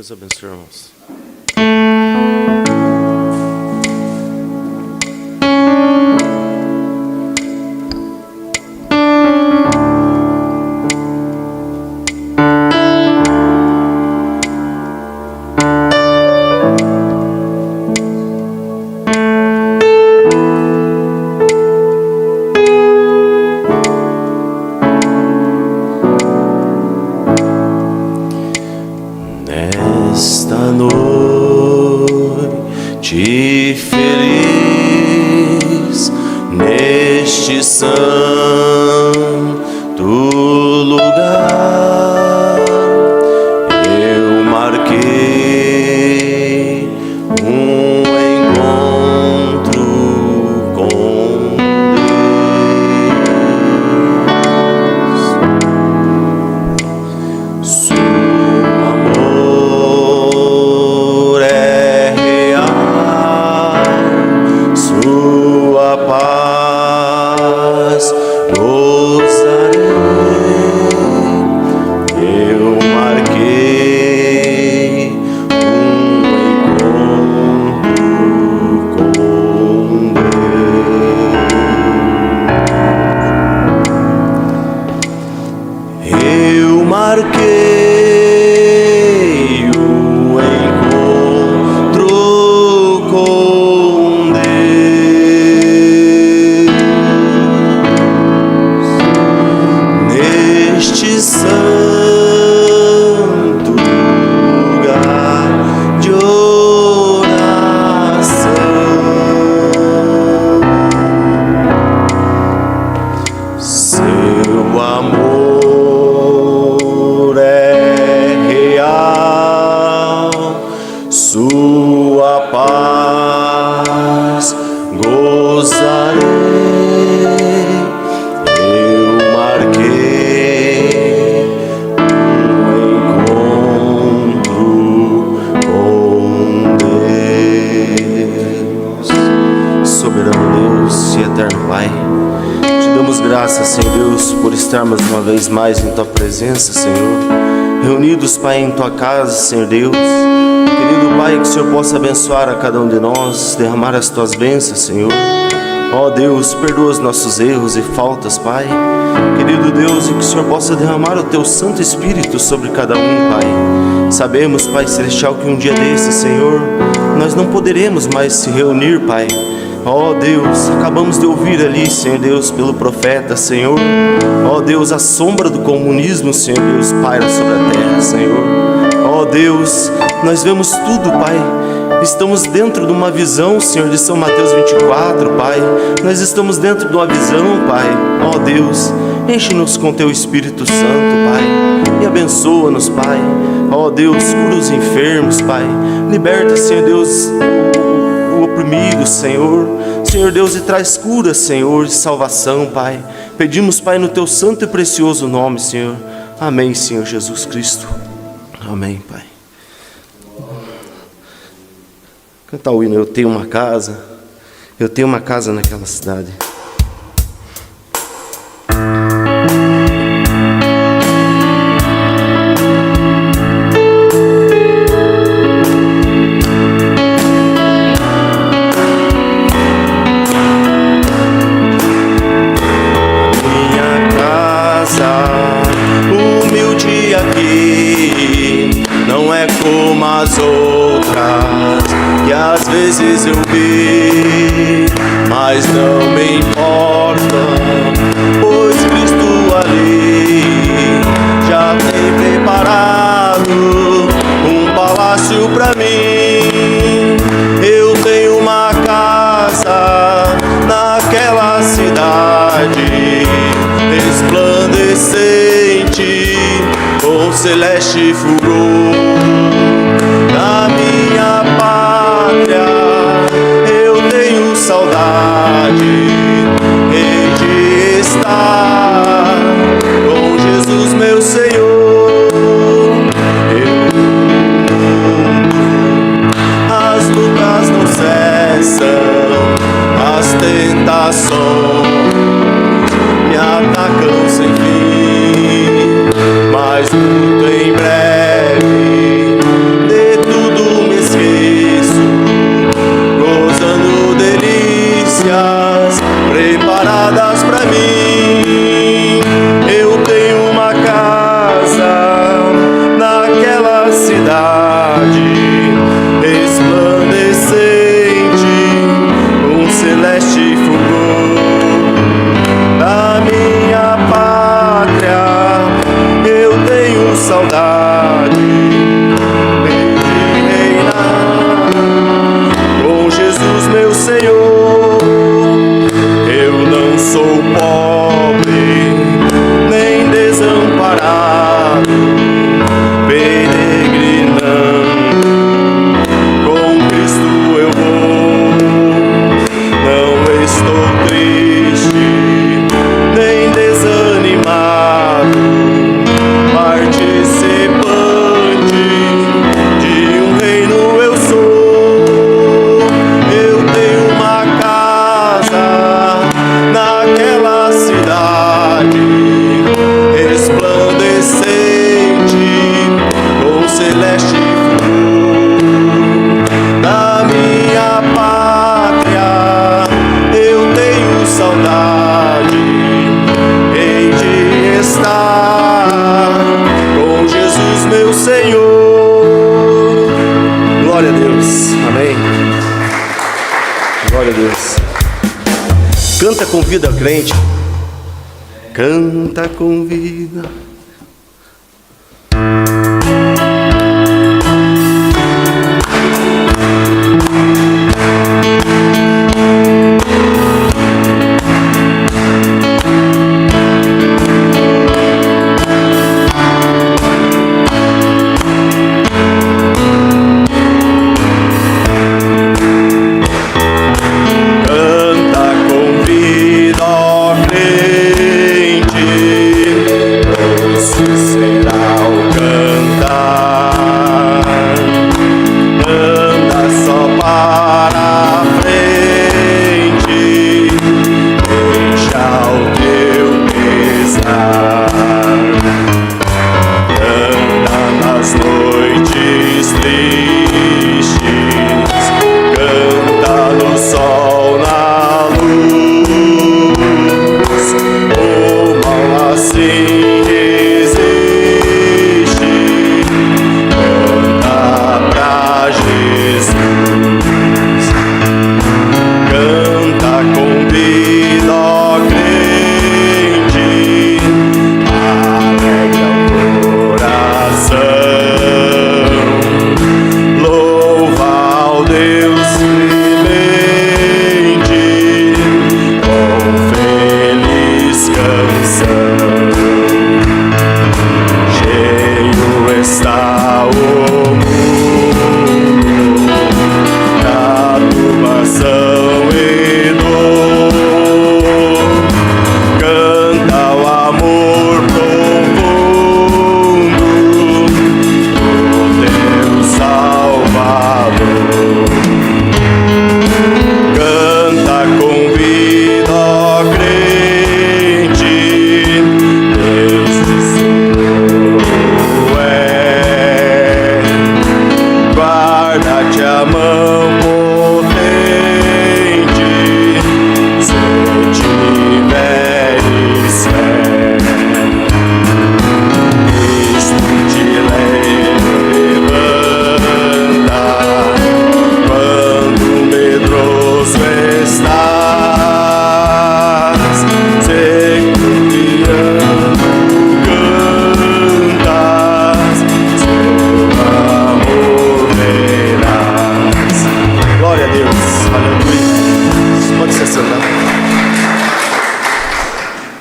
Deus abençoe, irmãos. Nesta noite feliz, neste santo lugar, eu marquei um encontro com Deus. Seu amor é real, sua paz gozarei. Eu marquei um encontro com Deus. Eu marquei o encontro com Deus neste santo lugar de oração. Seu amor é real, sua paz gozarei. Eu marquei um encontro com Deus. Soberano Deus e eterno Pai, te damos graças, Senhor Deus, por estarmos uma vez mais em Tua presença, Senhor, reunidos, Pai, em Tua casa, Senhor Deus. Querido Pai, que o Senhor possa abençoar a cada um de nós, derramar as Tuas bênçãos, Senhor. Ó Deus, perdoa os nossos erros e faltas, Pai. Querido Deus, e que o Senhor possa derramar o Teu Santo Espírito sobre cada um, Pai. Sabemos, Pai Celestial, que um dia desse, Senhor, nós não poderemos mais se reunir, Pai. Ó Deus, acabamos de ouvir ali, Senhor Deus, pelo profeta, Senhor. Ó Deus, a sombra do comunismo, Senhor Deus, paira sobre a terra, Senhor. Ó Deus, nós vemos tudo, Pai. Estamos dentro de uma visão, Senhor, de São Mateus 24, Pai. Nós estamos dentro de uma visão, Pai. Ó Deus, enche-nos com Teu Espírito Santo, Pai, e abençoa-nos, Pai. Ó Deus, cura os enfermos, Pai. Liberta, Senhor Deus, o oprimido, Senhor. Senhor Deus, e traz cura, Senhor, e salvação, Pai. Pedimos, Pai, no Teu santo e precioso nome, Senhor. Amém, Senhor Jesus Cristo. Amém, Pai. Cantar o hino, eu tenho uma casa naquela cidade. Minha casa, humilde aqui, não é como as outras que às vezes eu vi, mas não me importa, pois Cristo ali já tem preparado um palácio pra mim. Eu tenho uma casa naquela cidade resplandecente com celeste fulgor. Na minha pátria eu tenho saudade de estar com Jesus meu Senhor. As lutas não cessam, as tentações me atacam sem fim, mas muito em breve Glória a Deus. Canta com vida, crente. Canta com vida.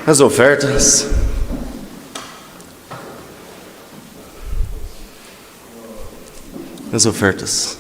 As ofertas. As ofertas.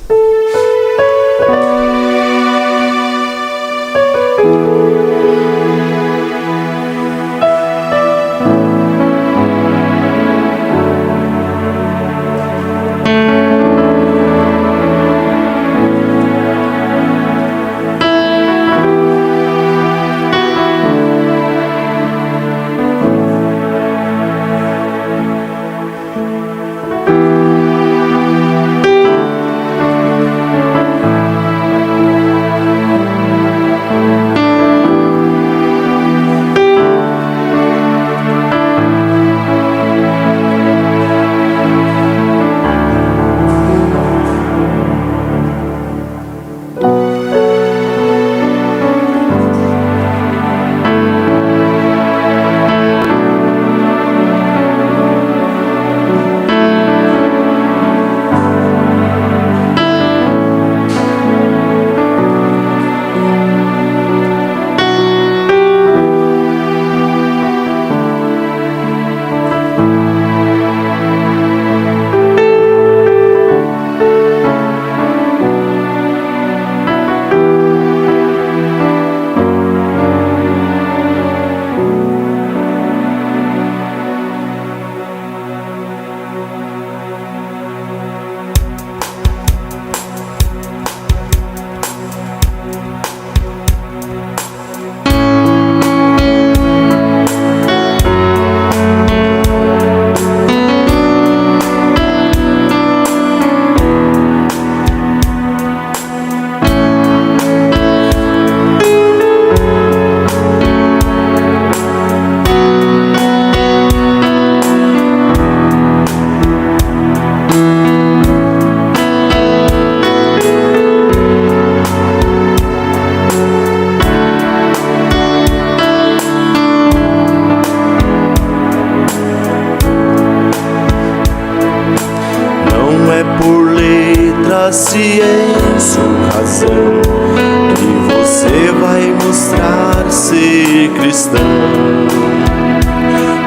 cristão,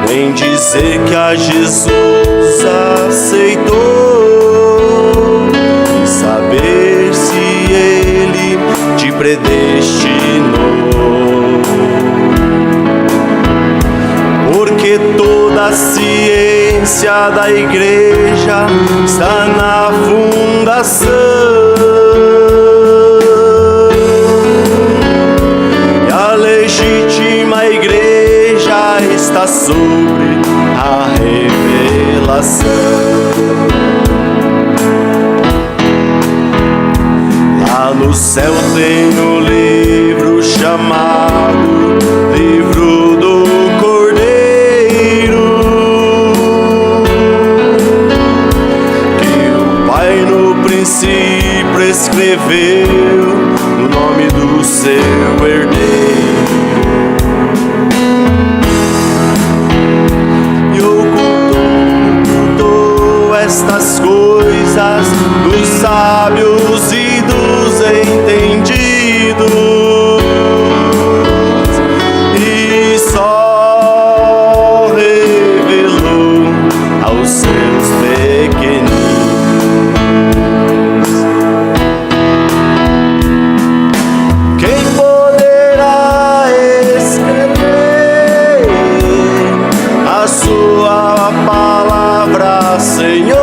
nem dizer que a Jesus aceitou, e saber se Ele te predestinou. Porque toda a ciência da igreja está na fundação, e a legítima igreja está sobre a revelação. Lá no céu tem um livro chamado Livro do Cordeiro, que o Pai no princípio escreveu no nome do seu herdeiro. E ocultou estas coisas dos sábios e dos entendidos, e só revelou aos seus pequeninos. Quem poderá escrever a sua palavra, Senhor?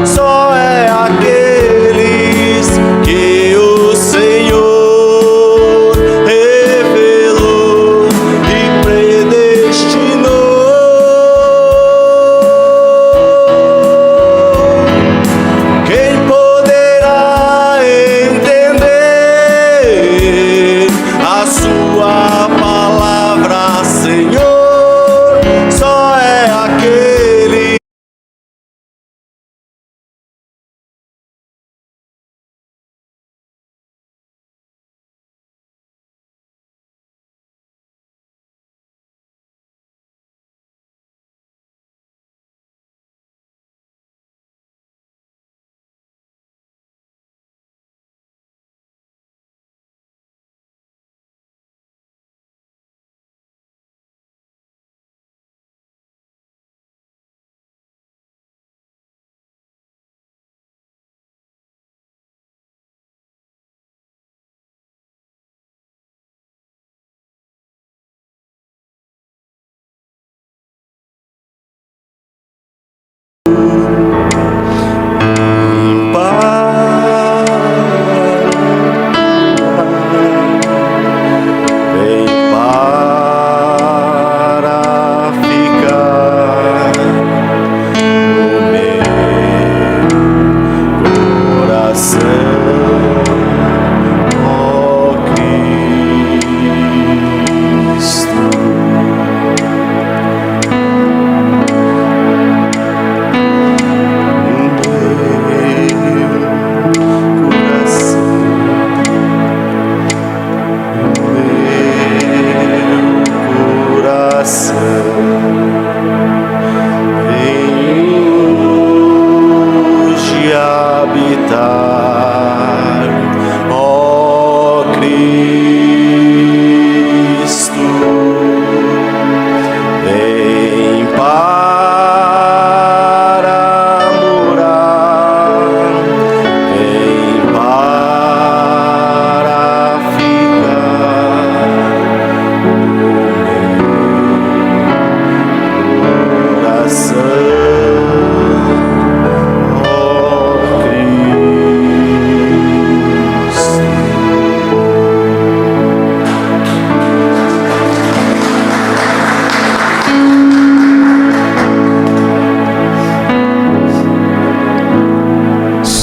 Só é aqueles que o Senhor revelou e predestinou. Quem poderá entender a sua palavra, Senhor? Só é aquele.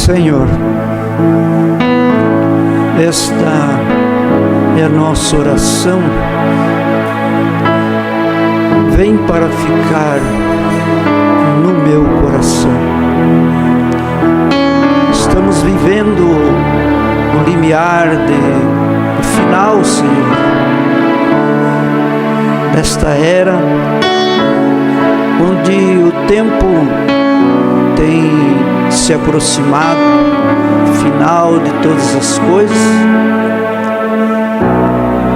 Senhor, esta é a nossa oração. Vem para ficar no meu coração. Estamos vivendo o limiar do final, Senhor, desta era onde o tempo tem se aproximado, final de todas as coisas,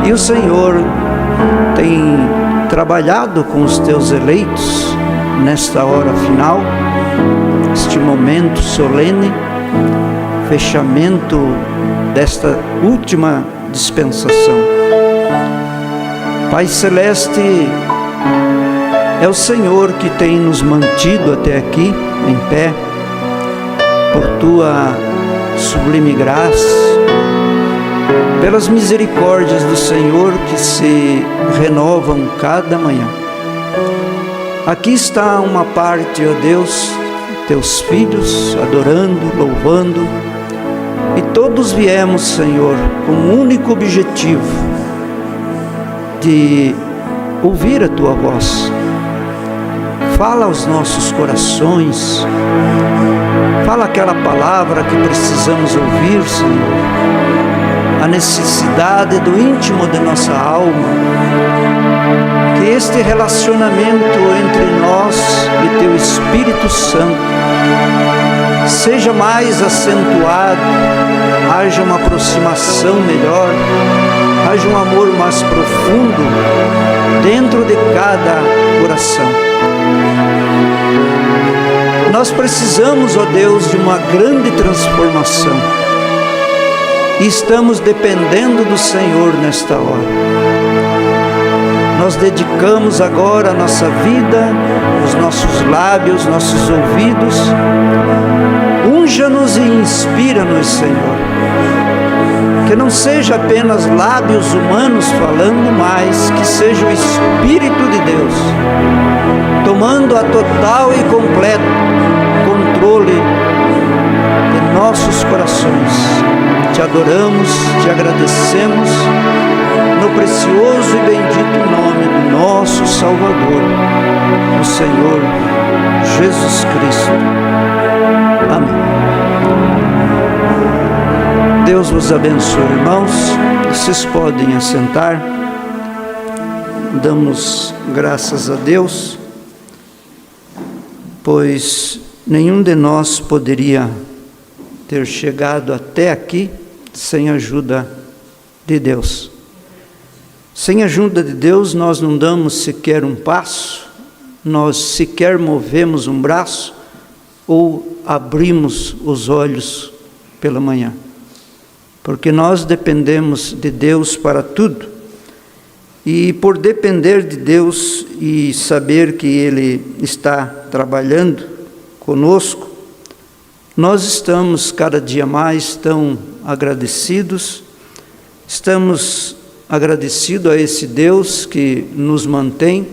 e o Senhor tem trabalhado com os teus eleitos nesta hora final, este momento solene, fechamento desta última dispensação. Pai Celeste, é o Senhor que tem nos mantido até aqui, em pé, por Tua sublime graça, pelas misericórdias do Senhor que se renovam cada manhã. Aqui está uma parte, ó Deus, Teus filhos adorando, louvando, e todos viemos, Senhor, com um único objetivo de ouvir a Tua voz. Fala aos nossos corações, fala aquela palavra que precisamos ouvir, Senhor, a necessidade do íntimo de nossa alma, que este relacionamento entre nós e Teu Espírito Santo seja mais acentuado, haja uma aproximação melhor, haja um amor mais profundo dentro de cada coração. Nós precisamos, ó Deus, de uma grande transformação e estamos dependendo do Senhor nesta hora. Nós dedicamos agora a nossa vida, os nossos lábios, nossos ouvidos. Unja-nos e inspira-nos, Senhor. Que não seja apenas lábios humanos falando, mas que seja o Espírito de Deus tomando a total e completo controle de nossos corações. Te adoramos, te agradecemos, no precioso e bendito nome do nosso Salvador, o Senhor Jesus Cristo. Amém. Deus vos abençoe, irmãos. Vocês podem assentar. Damos graças a Deus, pois nenhum de nós poderia ter chegado até aqui sem a ajuda de Deus. Sem a ajuda de Deus, nós não damos sequer um passo, nós sequer movemos um braço ou abrimos os olhos pela manhã. Porque nós dependemos de Deus para tudo. E por depender de Deus e saber que Ele está trabalhando conosco, nós estamos cada dia mais tão agradecidos, estamos agradecidos a esse Deus que nos mantém,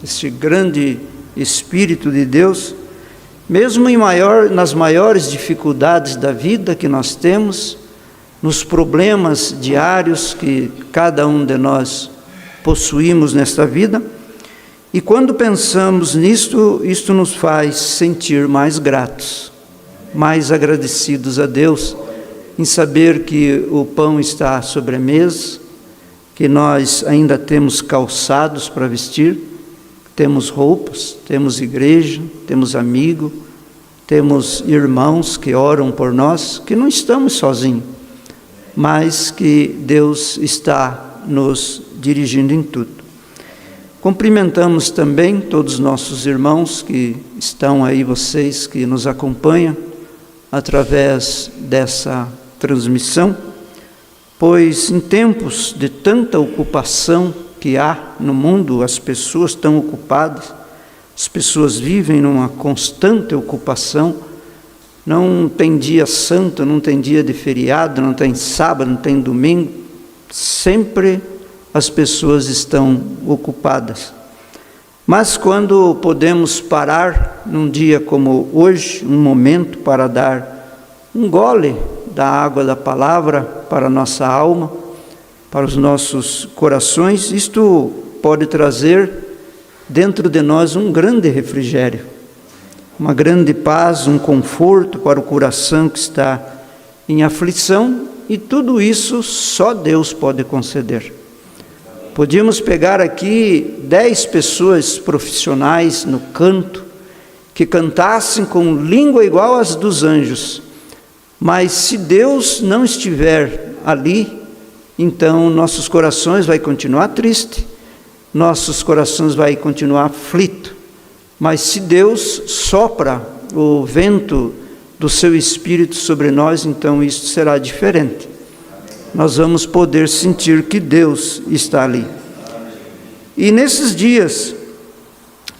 esse grande Espírito de Deus, mesmo nas maiores dificuldades da vida que nós temos, nos problemas diários que cada um de nós possuímos nesta vida. E quando pensamos nisto, isto nos faz sentir mais gratos, mais agradecidos a Deus, em saber que o pão está sobre a mesa, que nós ainda temos calçados para vestir, temos roupas, temos igreja, temos amigo, temos irmãos que oram por nós, que não estamos sozinhos, mas que Deus está nos dirigindo em tudo. Cumprimentamos também todos os nossos irmãos que estão aí, vocês que nos acompanham através dessa transmissão, pois em tempos de tanta ocupação que há no mundo, as pessoas estão ocupadas, as pessoas vivem numa constante ocupação. Não tem dia santo, não tem dia de feriado, não tem sábado, não tem domingo. Sempre as pessoas estão ocupadas. Mas quando podemos parar num dia como hoje, um momento para dar um gole da água da palavra para a nossa alma, para os nossos corações, isto pode trazer dentro de nós um grande refrigério, uma grande paz, um conforto para o coração que está em aflição, e tudo isso só Deus pode conceder. Podíamos pegar aqui 10 pessoas profissionais no canto, que cantassem com língua igual às dos anjos, mas se Deus não estiver ali, então nossos corações vai continuar triste, nossos corações vai continuar aflito. Mas se Deus sopra o vento do seu Espírito sobre nós, então isso será diferente. Nós vamos poder sentir que Deus está ali. E nesses dias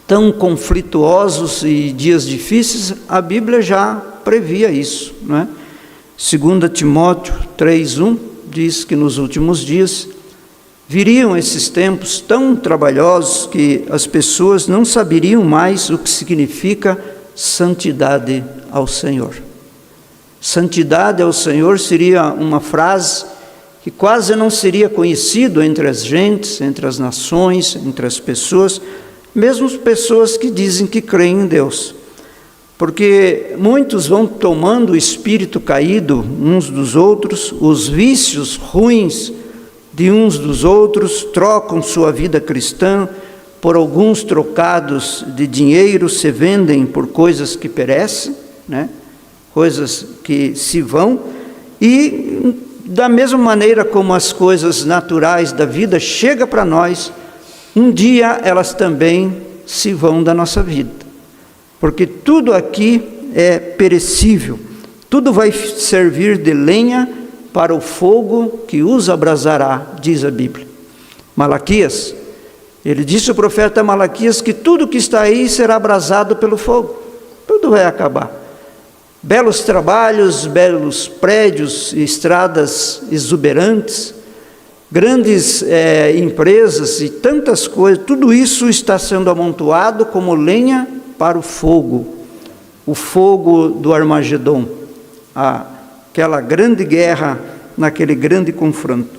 tão conflituosos e dias difíceis, a Bíblia já previa isso, não é? 2 Timóteo 3:1 diz que nos últimos dias viriam esses tempos tão trabalhosos que as pessoas não saberiam mais o que significa santidade ao Senhor. Santidade ao Senhor seria uma frase que quase não seria conhecido entre as gentes, entre as nações, entre as pessoas, mesmo pessoas que dizem que creem em Deus. Porque muitos vão tomando o espírito caído uns dos outros, os vícios ruins de uns dos outros, trocam sua vida cristã por alguns trocados de dinheiro, se vendem por coisas que perecem, né? Coisas que se vão, e da mesma maneira como as coisas naturais da vida chegam para nós, um dia elas também se vão da nossa vida, porque tudo aqui é perecível, tudo vai servir de lenha para o fogo que os abrasará, diz a Bíblia. Malaquias, ele disse, o profeta Malaquias, que tudo que está aí será abrasado pelo fogo, tudo vai acabar. Belos trabalhos, belos prédios, estradas exuberantes, grandes empresas e tantas coisas, tudo isso está sendo amontoado como lenha para o fogo do Armagedon, aquela grande guerra, naquele grande confronto.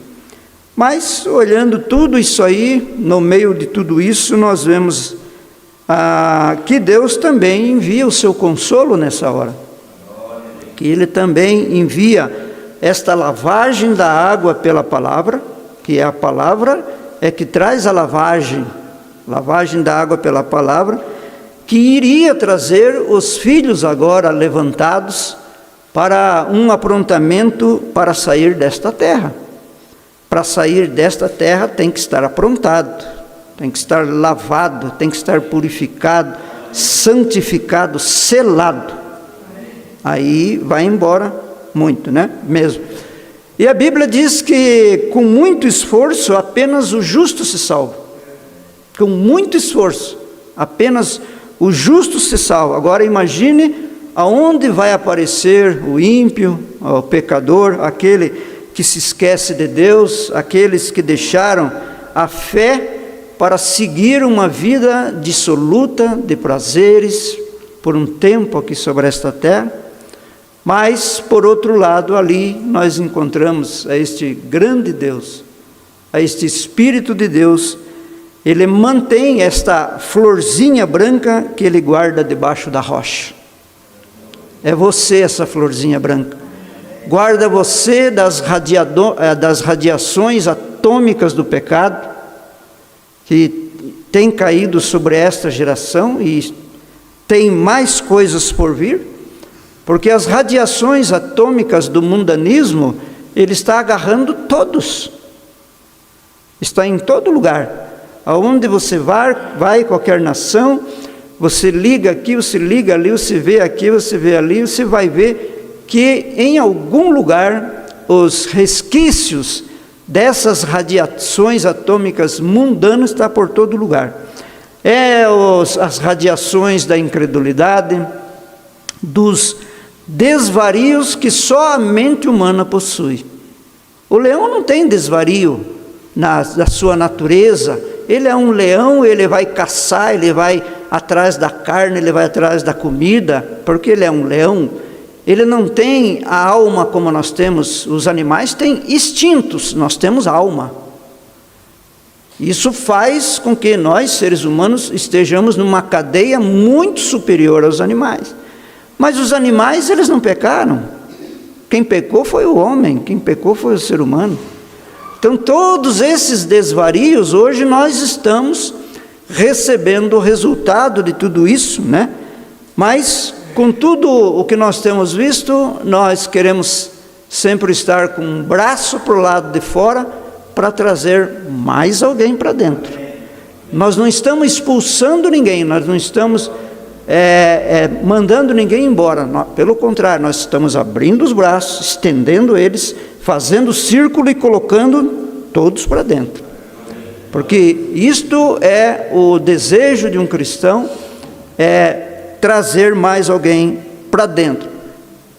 Mas, olhando tudo isso aí, no meio de tudo isso, nós vemos que Deus também envia o seu consolo nessa hora, que Ele também envia esta lavagem da água pela palavra, que é a palavra que traz a lavagem da água pela palavra, que iria trazer os filhos agora levantados para um aprontamento para sair desta terra. Para sair desta terra tem que estar aprontado, tem que estar lavado, tem que estar purificado, santificado, selado. Aí vai embora muito, né? Mesmo. E a Bíblia diz que com muito esforço apenas o justo se salva. Com muito esforço, apenas o justo se salva. Agora imagine aonde vai aparecer o ímpio, o pecador, aquele que se esquece de Deus, aqueles que deixaram a fé para seguir uma vida dissoluta de prazeres por um tempo aqui sobre esta terra. Mas, por outro lado, ali nós encontramos a este grande Deus, a este Espírito de Deus. Ele mantém esta florzinha branca que Ele guarda debaixo da rocha. É você essa florzinha branca. Guarda você das radiações atômicas do pecado, que tem caído sobre esta geração e tem mais coisas por vir, porque as radiações atômicas do mundanismo, ele está agarrando todos. Está em todo lugar. Aonde você vai, qualquer nação, você liga aqui, você liga ali, você vê aqui, você vê ali, você vai ver que em algum lugar os resquícios dessas radiações atômicas mundanas estão por todo lugar. As radiações da incredulidade, dos desvarios que só a mente humana possui. O leão não tem desvario da sua natureza. Ele é um leão, ele vai caçar, ele vai atrás da carne, ele vai atrás da comida, porque ele é um leão. Ele não tem a alma como nós temos. Os animais têm instintos, nós temos alma. Isso faz com que nós, seres humanos, estejamos numa cadeia muito superior aos animais. Mas os animais, eles não pecaram. Quem pecou foi o homem, quem pecou foi o ser humano. Então, todos esses desvarios, hoje nós estamos recebendo o resultado de tudo isso, né? Mas, com tudo o que nós temos visto, nós queremos sempre estar com um braço para o lado de fora, para trazer mais alguém para dentro. Nós não estamos expulsando ninguém, nós não estamos mandando ninguém embora. Pelo contrário, nós estamos abrindo os braços, estendendo eles, fazendo círculo e colocando todos para dentro. Porque isto é o desejo de um cristão, é trazer mais alguém para dentro.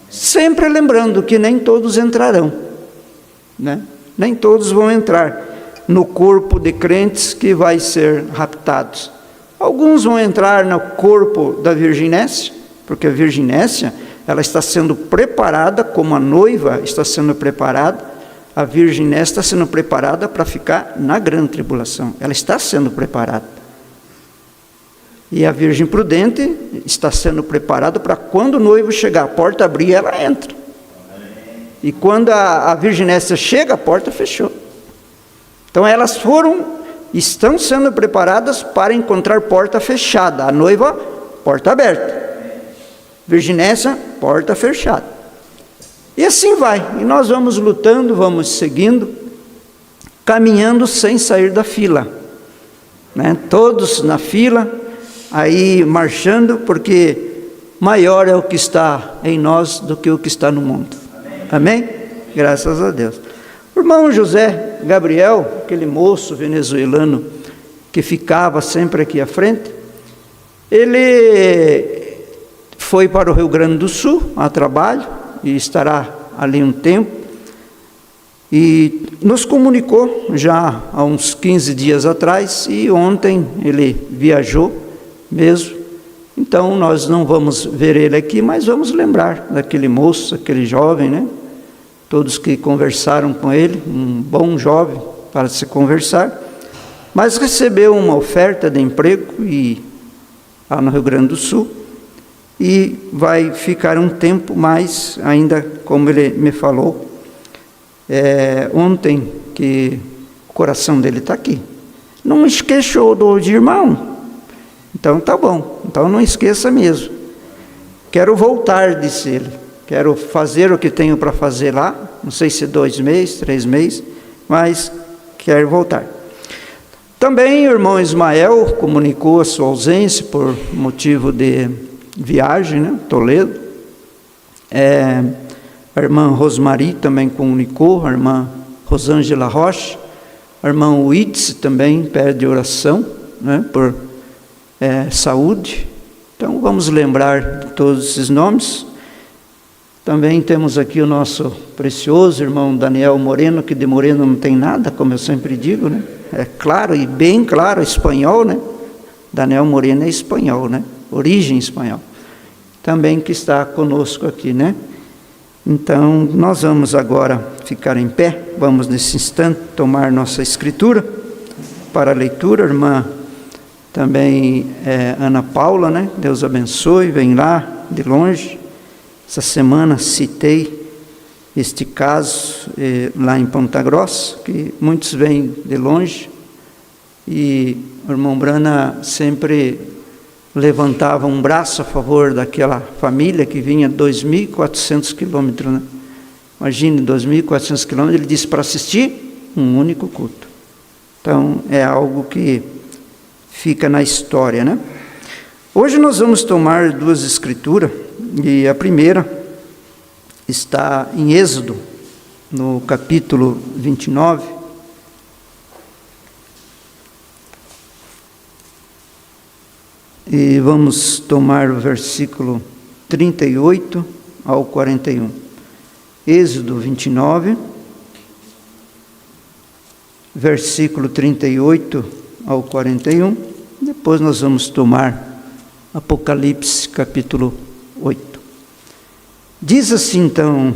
Sempre lembrando que nem todos entrarão, né? Nem todos vão entrar no corpo de crentes que vai ser raptados. Alguns vão entrar no corpo da virginécia, porque a virginécia, ela está sendo preparada, como a noiva está sendo preparada. A virginécia está sendo preparada para ficar na grande tribulação. Ela está sendo preparada. E a virgem prudente está sendo preparada para quando o noivo chegar, a porta abrir, ela entra. E quando a virginécia chega, a porta fechou. Então elas estão sendo preparadas para encontrar porta fechada. A noiva, porta aberta. Virginécia, porta fechada. E assim vai. E nós vamos lutando, vamos seguindo, caminhando sem sair da fila, né? Todos na fila, aí marchando, porque maior é o que está em nós do que o que está no mundo. Amém? Graças a Deus. O irmão José Gabriel, aquele moço venezuelano que ficava sempre aqui à frente, ele foi para o Rio Grande do Sul a trabalho e estará ali um tempo, e nos comunicou já há uns 15 dias atrás, e ontem ele viajou mesmo. Então nós não vamos ver ele aqui, mas vamos lembrar daquele moço, aquele jovem, né? Todos que conversaram com ele, um bom jovem para se conversar, mas recebeu uma oferta de emprego lá no Rio Grande do Sul, e vai ficar um tempo mais, ainda como ele me falou ontem, que o coração dele está aqui. Não esqueceu de irmão. Então tá bom, então não esqueça mesmo. Quero voltar, disse ele. Quero fazer o que tenho para fazer lá, não sei se 2 meses, 3 meses, mas quero voltar. Também o irmão Ismael comunicou a sua ausência por motivo de viagem, né? Toledo. A irmã Rosmari também comunicou, a irmã Rosângela Rocha, a irmã Witz também pede oração, né? Por saúde. Então vamos lembrar de todos esses nomes. Também temos aqui o nosso precioso irmão Daniel Moreno, que de moreno não tem nada, como eu sempre digo, né? É claro e bem claro, espanhol, né? Daniel Moreno é espanhol, né? Origem espanhol. Também que está conosco aqui, né? Então, nós vamos agora ficar em pé, vamos nesse instante tomar nossa escritura para a leitura. Irmã também Ana Paula, né? Deus abençoe, vem lá de longe. Essa semana citei este caso lá em Ponta Grossa, que muitos vêm de longe, e o irmão Brana sempre levantava um braço a favor daquela família que vinha 2.400 quilômetros, né? Imagine, 2.400 quilômetros, ele disse para assistir um único culto. Então, é algo que fica na história, né? Hoje nós vamos tomar 2 escrituras, e a primeira está em Êxodo, no capítulo 29. E vamos tomar o versículo 38 ao 41. Êxodo 29, versículo 38 ao 41. Depois nós vamos tomar Apocalipse, capítulo 8. Diz assim então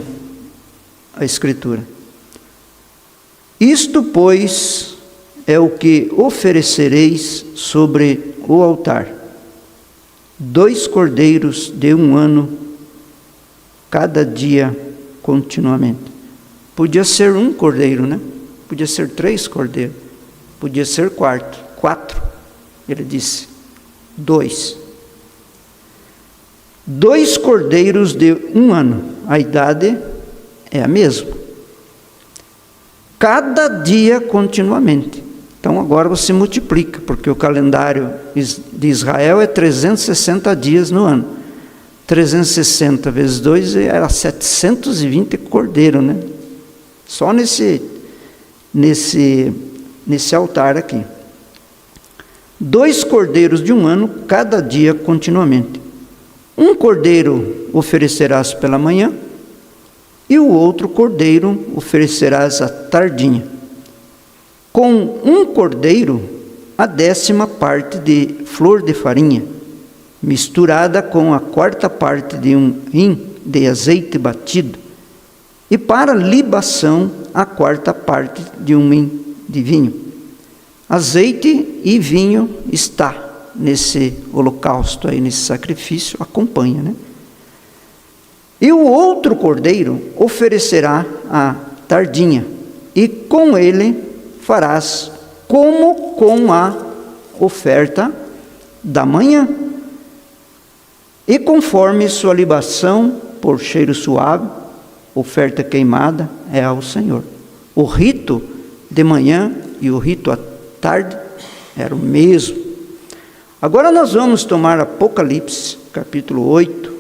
a Escritura: Isto, pois, é o que oferecereis sobre o altar: 2 cordeiros de 1 ano, cada dia continuamente. Podia ser 1 cordeiro, né? Podia ser 3 cordeiros, podia ser 4. Ele disse 2. 2 cordeiros de 1 ano, a idade é a mesma. Cada dia continuamente. Então agora você multiplica, porque o calendário de Israel é 360 dias no ano. 360 vezes 2 era 720 cordeiros, né? Só nesse altar aqui. 2 cordeiros de um ano, cada dia continuamente. Um cordeiro oferecerás pela manhã, e o outro cordeiro oferecerás à tardinha. Com um cordeiro, a 10ª parte de flor de farinha, misturada com a 4ª parte de um hin de azeite batido, e para libação, a 4ª parte de um hin de vinho. Azeite e vinho está nesse holocausto, aí, nesse sacrifício, acompanha, né? E o outro cordeiro oferecerá à tardinha, e com ele farás como com a oferta da manhã, e conforme sua libação por cheiro suave, oferta queimada é ao Senhor. O rito de manhã e o rito à tarde era o mesmo. Agora nós vamos tomar Apocalipse, capítulo 8.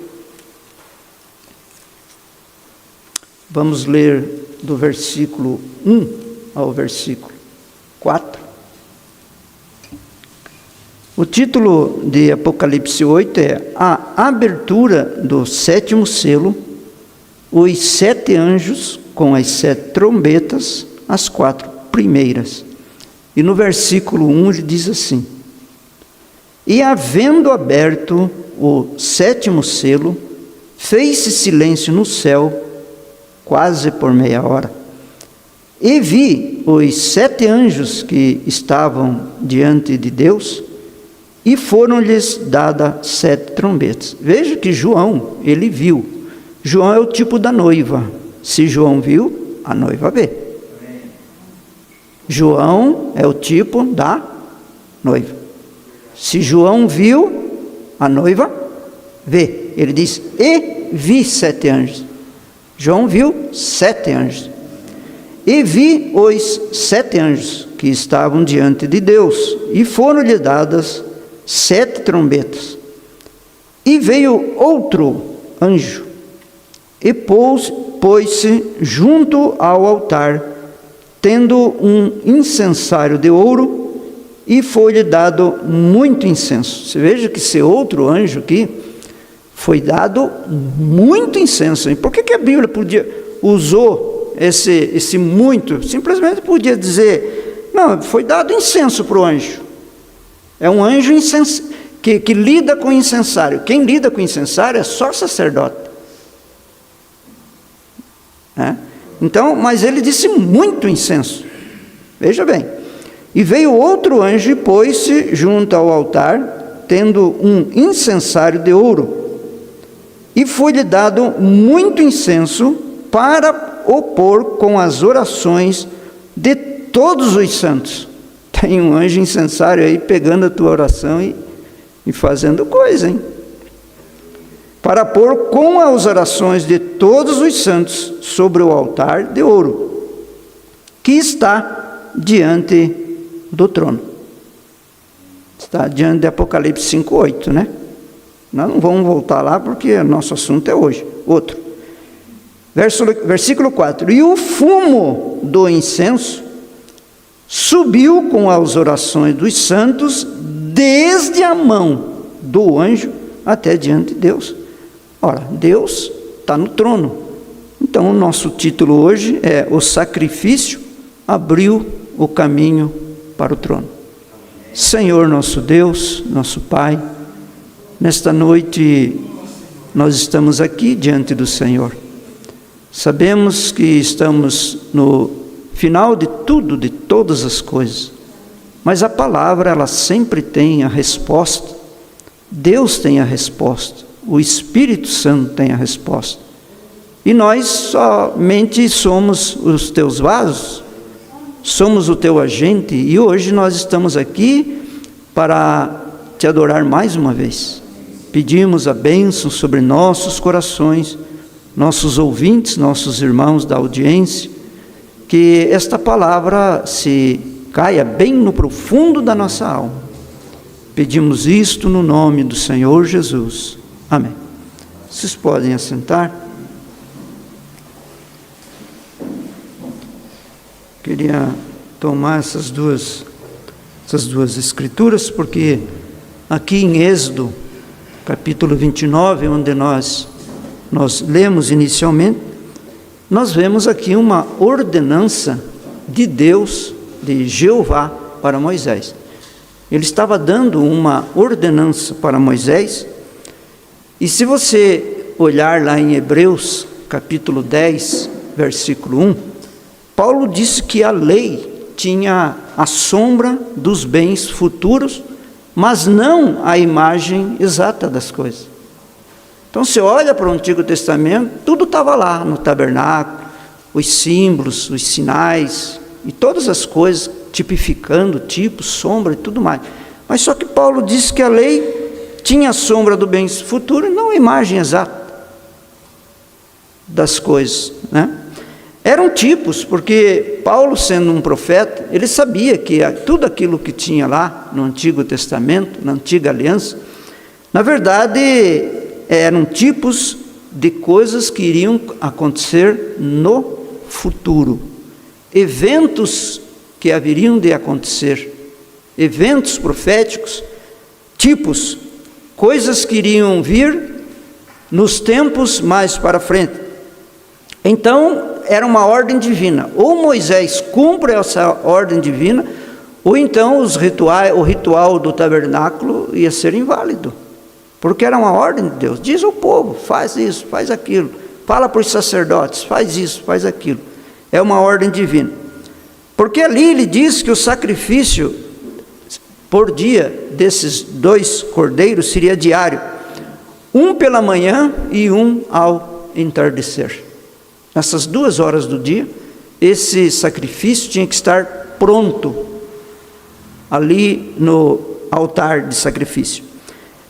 Vamos ler do versículo 1 ao versículo 4. O título de Apocalipse 8 é A Abertura do 7º Selo, os 7 anjos com as 7 trombetas, as 4 primeiras. E no versículo 1 ele diz assim: E havendo aberto o 7º selo, fez-se silêncio no céu, quase por meia hora. E vi os 7 anjos que estavam diante de Deus, e foram-lhes dadas 7 trombetas. Veja que João, ele viu. João é o tipo da noiva. Se João viu, a noiva vê. João é o tipo da noiva. Se João viu, a noiva vê. Ele diz, e vi 7 anjos. João viu 7 anjos. E vi os 7 anjos que estavam diante de Deus, e foram-lhe dadas 7 trombetas. E veio outro anjo, e pôs-se junto ao altar, tendo um incensário de ouro, e foi-lhe dado muito incenso. Você veja que esse outro anjo aqui, foi dado muito incenso. E por que a Bíblia usou esse muito? Simplesmente podia dizer, não, foi dado incenso para o anjo. É um anjo que lida com incensário. Quem lida com incensário é só sacerdote. Então, mas ele disse muito incenso. Veja bem. E veio outro anjo e pôs-se junto ao altar, tendo um incensário de ouro. E foi-lhe dado muito incenso para opor com as orações de todos os santos. Tem um anjo incensário aí pegando a tua oração e fazendo coisa, hein? Para pôr com as orações de todos os santos sobre o altar de ouro, que está diante do trono. Está diante de Apocalipse 5:8, né? Nós não vamos voltar lá porque nosso assunto é hoje. Outro. Versículo 4. E o fumo do incenso subiu com as orações dos santos desde a mão do anjo até diante de Deus. Ora, Deus está no trono. Então o nosso título hoje é O Sacrifício Abriu o Caminho para o Trono. Senhor nosso Deus, nosso Pai, nesta noite nós estamos aqui diante do Senhor. Sabemos que estamos no final de tudo, de todas as coisas. Mas a palavra, ela sempre tem a resposta. Deus tem a resposta. O Espírito Santo tem a resposta. E nós somente somos os teus vasos, somos o teu agente, e hoje nós estamos aqui para te adorar mais uma vez. Pedimos a bênção sobre nossos corações, nossos ouvintes, nossos irmãos da audiência, que esta palavra se caia bem no profundo da nossa alma. Pedimos isto no nome do Senhor Jesus. Amém. Vocês podem assentar. Queria tomar essas duas escrituras, porque aqui em Êxodo, capítulo 29, onde nós lemos inicialmente, nós vemos aqui uma ordenança de Deus, de Jeová, para Moisés. Ele estava dando uma ordenança para Moisés, e se você olhar lá em Hebreus, capítulo 10, versículo 1, Paulo disse que a lei tinha a sombra dos bens futuros, mas não a imagem exata das coisas. Então você olha para o Antigo Testamento, tudo estava lá no tabernáculo, os símbolos, os sinais, e todas as coisas tipificando, tipo, sombra e tudo mais. Mas só que Paulo disse que a lei tinha a sombra do bem futuro, não a imagem exata das coisas, né? Eram tipos, porque Paulo, sendo um profeta, ele sabia que tudo aquilo que tinha lá no Antigo Testamento, na Antiga Aliança, na verdade, eram tipos de coisas que iriam acontecer no futuro. Eventos que haveriam de acontecer, eventos proféticos, tipos, coisas que iriam vir nos tempos mais para frente. Então, era uma ordem divina. Ou Moisés cumpre essa ordem divina, ou então o ritual do tabernáculo ia ser inválido, porque era uma ordem de Deus. Diz ao povo, faz isso, faz aquilo. Fala para os sacerdotes, faz isso, faz aquilo. É uma ordem divina. Porque ali ele diz que o sacrifício por dia desses 2 cordeiros seria diário. Um pela manhã e um ao entardecer. Nessas 2 horas do dia, esse sacrifício tinha que estar pronto ali no altar de sacrifício.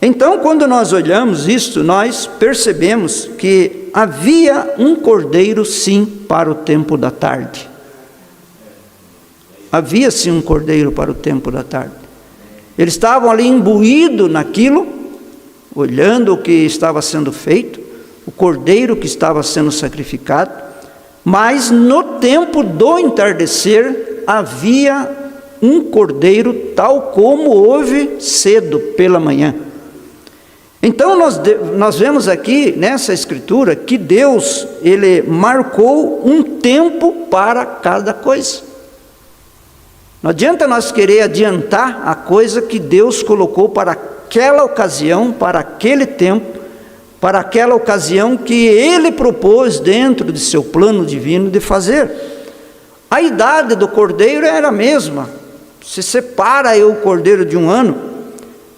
Então, quando nós olhamos isto, nós percebemos que havia um cordeiro, sim, para o tempo da tarde. Havia, sim, um cordeiro para o tempo da tarde. Eles estavam ali imbuídos naquilo, olhando o que estava sendo feito, o cordeiro que estava sendo sacrificado, mas no tempo do entardecer havia um cordeiro tal como houve cedo pela manhã. Então nós vemos aqui nessa escritura que Deus, ele marcou um tempo para cada coisa. Não adianta nós querer adiantar a coisa que Deus colocou para aquela ocasião, para aquele tempo, para aquela ocasião que Ele propôs dentro de seu plano divino de fazer. A idade do cordeiro era a mesma. Você separa o cordeiro de 1 ano,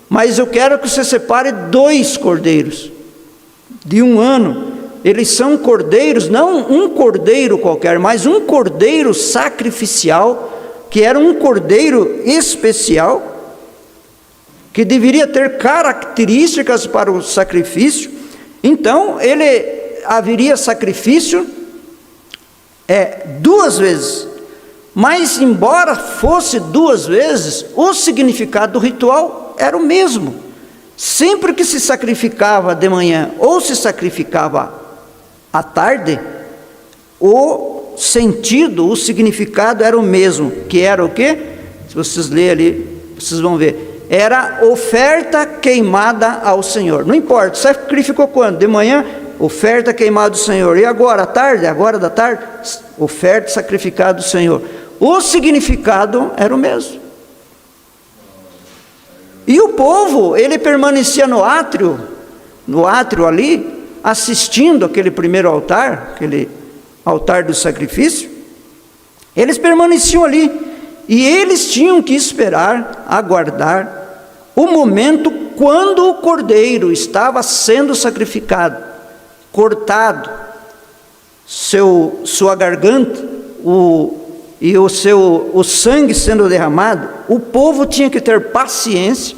mas eu quero que você separe 2 cordeiros de 1 ano. Eles são cordeiros, não um cordeiro qualquer, mas um cordeiro sacrificial, que era um cordeiro especial, que deveria ter características para o sacrifício. Então, haveria sacrifício 2 vezes, mas embora fosse 2 vezes, o significado do ritual era o mesmo. Sempre que se sacrificava de manhã ou se sacrificava à tarde, o sentido, o significado era o mesmo, que era o quê? Se vocês lerem ali, vocês vão ver. Era oferta queimada ao Senhor. Não importa, sacrificou quando? De manhã, oferta queimada ao Senhor. E agora, à tarde? Agora da tarde, oferta sacrificada ao Senhor. O significado era o mesmo. E o povo, ele permanecia no átrio ali, assistindo aquele primeiro altar, aquele altar do sacrifício. Eles permaneciam ali. E eles tinham que esperar, aguardar o momento quando o cordeiro estava sendo sacrificado, cortado, sua garganta, o sangue sendo derramado. O povo tinha que ter paciência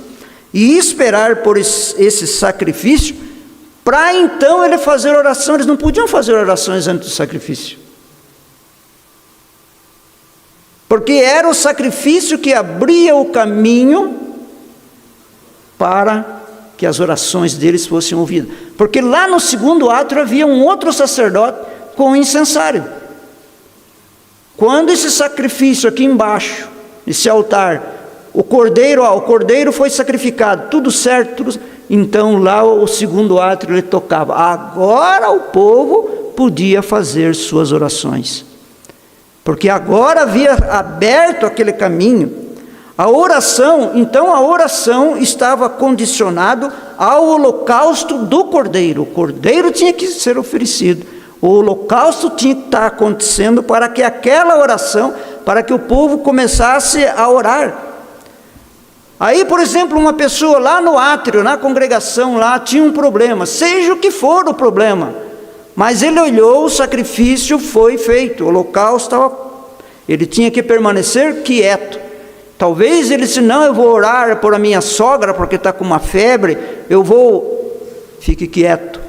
e esperar por esse sacrifício, para então ele fazer oração. Eles não podiam fazer orações antes do sacrifício. porque era o sacrifício que abria o caminho para que as orações deles fossem ouvidas. Porque lá no segundo átrio havia um outro sacerdote com o incensário. Quando esse sacrifício aqui embaixo, esse altar, o cordeiro foi sacrificado, tudo certo, então lá o segundo átrio ele tocava. Agora o povo podia fazer suas orações, porque agora havia aberto aquele caminho. A oração estava condicionado ao holocausto do cordeiro. O cordeiro tinha que ser oferecido, o holocausto tinha que estar acontecendo para que aquela oração, para que o povo começasse a orar. Aí, por exemplo, uma pessoa lá no átrio, na congregação lá, tinha um problema, seja o que for o problema, mas ele olhou, o sacrifício foi feito, o holocausto ele tinha que permanecer quieto. Talvez ele disse, não, eu vou orar por a minha sogra, porque está com uma febre, fique quieto.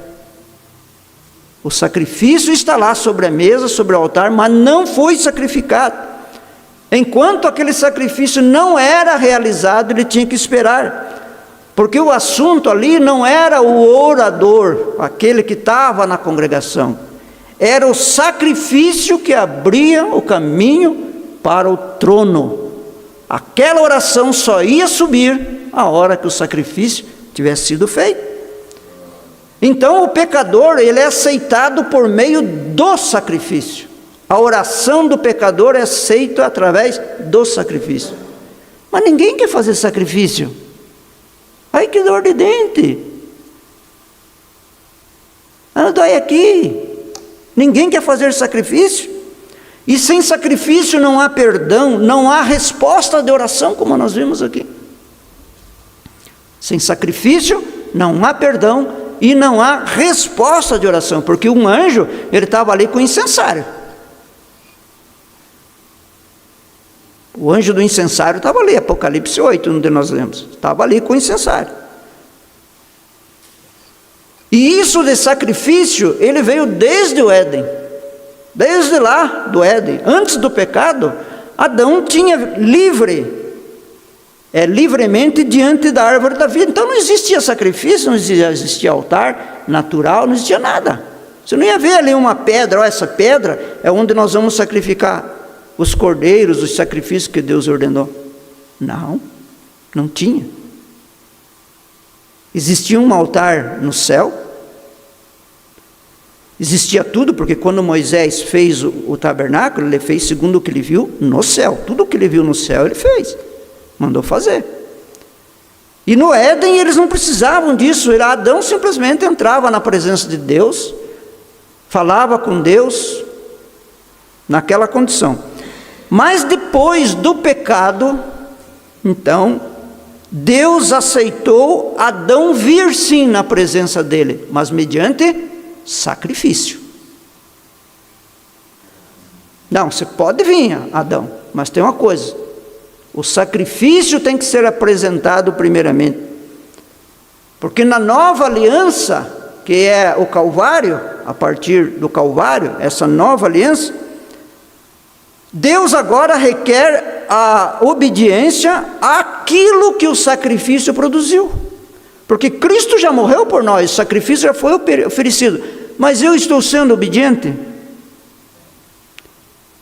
O sacrifício está lá sobre a mesa, sobre o altar, mas não foi sacrificado. Enquanto aquele sacrifício não era realizado, ele tinha que esperar, porque o assunto ali não era o orador, aquele que estava na congregação, era o sacrifício que abria o caminho para o trono. Aquela oração só ia subir a hora que o sacrifício tivesse sido feito. Então o pecador, ele é aceitado por meio do sacrifício. A oração do pecador é aceita através do sacrifício. Mas ninguém quer fazer sacrifício. Ai, que dor de dente. Não dói aqui. Ninguém quer fazer sacrifício. E sem sacrifício não há perdão, não há resposta de oração, como nós vimos aqui. Sem sacrifício não há perdão e não há resposta de oração, porque um anjo, ele estava ali com o incensário. O anjo do incensário estava ali, Apocalipse 8, onde nós lemos, estava ali com o incensário. E isso de sacrifício, ele veio desde o Éden, desde lá do Éden. Antes do pecado, Adão tinha livremente diante da árvore da vida. Então não existia sacrifício, não existia altar natural, não existia nada. Você não ia ver ali uma pedra, essa pedra é onde nós vamos sacrificar os cordeiros, os sacrifícios que Deus ordenou. Não tinha. Existia um altar no céu, existia tudo, porque quando Moisés fez o tabernáculo, ele fez segundo o que ele viu no céu. Tudo o que ele viu no céu, ele fez, mandou fazer. E no Éden eles não precisavam disso. Adão simplesmente entrava na presença de Deus, falava com Deus, naquela condição. Mas depois do pecado, então, Deus aceitou Adão vir sim na presença dele, mas mediante sacrifício. Não, você pode vir, Adão, mas tem uma coisa, o sacrifício tem que ser apresentado primeiramente, porque na nova aliança, que é o Calvário, a partir do Calvário, essa nova aliança, Deus agora requer a obediência àquilo que o sacrifício produziu, porque Cristo já morreu por nós, o sacrifício já foi oferecido, mas eu estou sendo obediente?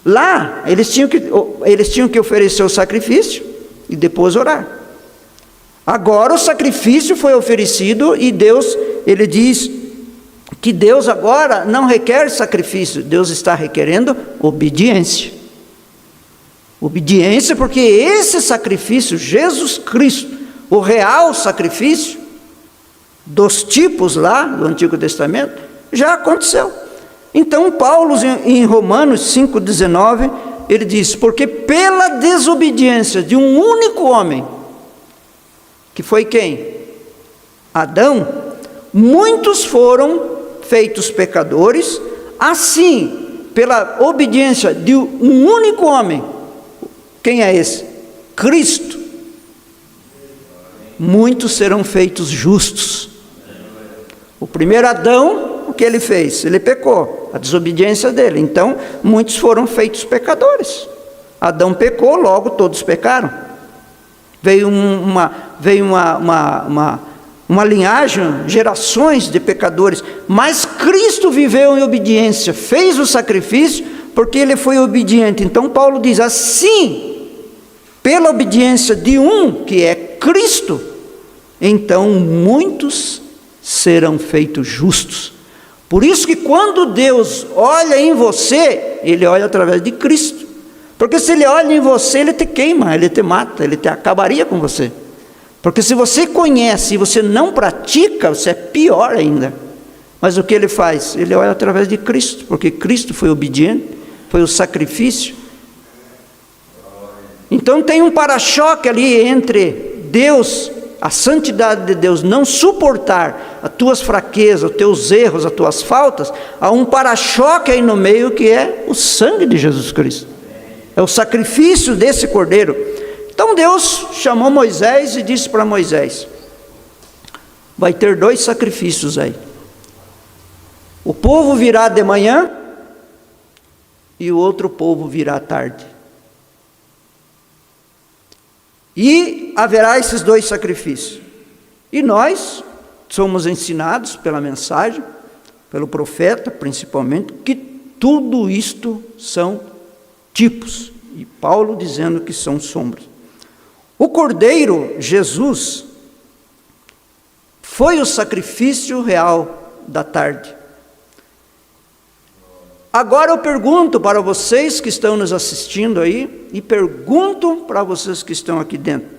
Lá, eles tinham que oferecer o sacrifício e depois orar. Agora o sacrifício foi oferecido e Deus, ele diz que Deus agora não requer sacrifício, Deus está requerendo obediência. Obediência, porque esse sacrifício, Jesus Cristo, o real sacrifício, dos tipos lá do Antigo Testamento, já aconteceu. Então Paulo, em Romanos 5,19, ele diz, porque pela desobediência de um único homem, que foi quem? Adão, muitos foram feitos pecadores, assim, pela obediência de um único homem. Quem é esse? Cristo. Muitos serão feitos justos. O primeiro Adão, o que ele fez? Ele pecou, a desobediência dele. Então, muitos foram feitos pecadores. Adão pecou, logo todos pecaram. Veio uma linhagem, gerações de pecadores. Mas Cristo viveu em obediência, fez o sacrifício, porque Ele foi obediente. Então Paulo diz assim, pela obediência de um, que é Cristo, então muitos serão feitos justos. Por isso que quando Deus olha em você, Ele olha através de Cristo. Porque se Ele olha em você, Ele te queima, Ele te mata, Ele te acabaria com você. Porque se você conhece e você não pratica, você é pior ainda. Mas o que Ele faz? Ele olha através de Cristo, porque Cristo foi obediente, foi o sacrifício. Então tem um para-choque ali entre Deus, a santidade de Deus, não suportar as tuas fraquezas, os teus erros, as tuas faltas. Há um para-choque aí no meio que é o sangue de Jesus Cristo. É o sacrifício desse cordeiro. Então Deus chamou Moisés e disse para Moisés: vai ter 2 sacrifícios aí. O povo virá de manhã e o outro povo virá à tarde. E haverá esses 2 sacrifícios. E nós somos ensinados pela mensagem, pelo profeta principalmente, que tudo isto são tipos. E Paulo dizendo que são sombras. O Cordeiro, Jesus, foi o sacrifício real da tarde. Agora eu pergunto para vocês que estão nos assistindo aí, e pergunto para vocês que estão aqui dentro: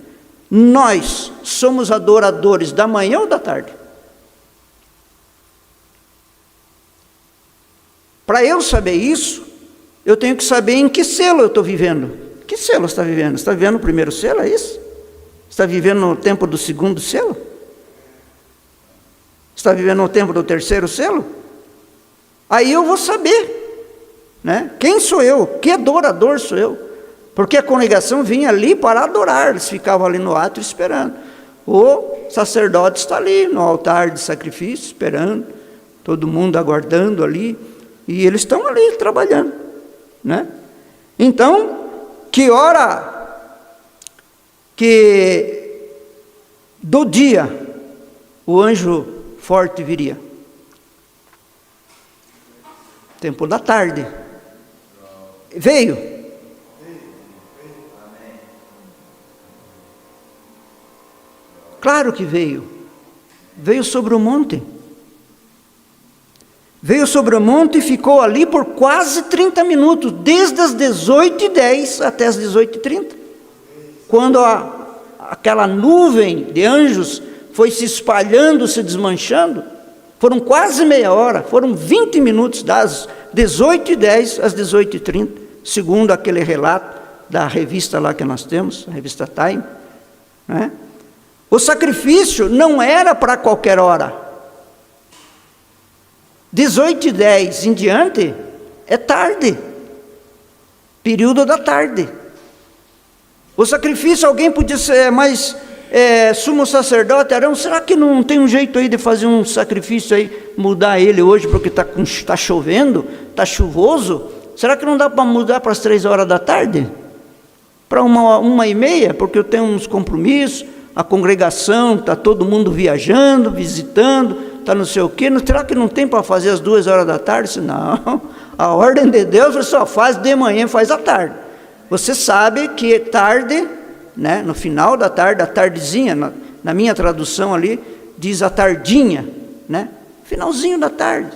nós somos adoradores da manhã ou da tarde? Para eu saber isso, eu tenho que saber em que selo eu estou vivendo. Que selo você está vivendo? Você está vivendo o primeiro selo, é isso? Você está vivendo no tempo do segundo selo? Você está vivendo no tempo do terceiro selo? Aí eu vou saber, né? Quem sou eu? Que adorador sou eu? Porque a congregação vinha ali para adorar, eles ficavam ali no átrio esperando. O sacerdote está ali no altar de sacrifício, esperando, todo mundo aguardando ali, e eles estão ali trabalhando, né? Então, que hora que do dia o anjo forte viria? Tempo da tarde. Veio. Claro que veio. Veio sobre o monte. Veio sobre o monte e ficou ali por quase 30 minutos, desde as 18h10 até as 18h30. Quando aquela nuvem de anjos foi se espalhando, se desmanchando, foram quase meia hora, foram 20 minutos, das 18h10 às 18h30, segundo aquele relato da revista lá que nós temos, a revista Time, né? O sacrifício não era para qualquer hora. 18h10 em diante é tarde, período da tarde. O sacrifício, alguém podia ser, mas sumo sacerdote Arão, será que não tem um jeito aí de fazer um sacrifício aí, mudar ele hoje porque está chovendo, está chuvoso? Será que não dá para mudar para as 3 horas da tarde? Para 1h30, porque eu tenho uns compromissos, a congregação, está todo mundo viajando, visitando, está não sei o quê, será que não tem para fazer às 2 horas da tarde? Não, a ordem de Deus você só faz de manhã, faz à tarde. Você sabe que tarde, né, no final da tarde, a tardezinha, na minha tradução ali, diz a tardinha, né, finalzinho da tarde,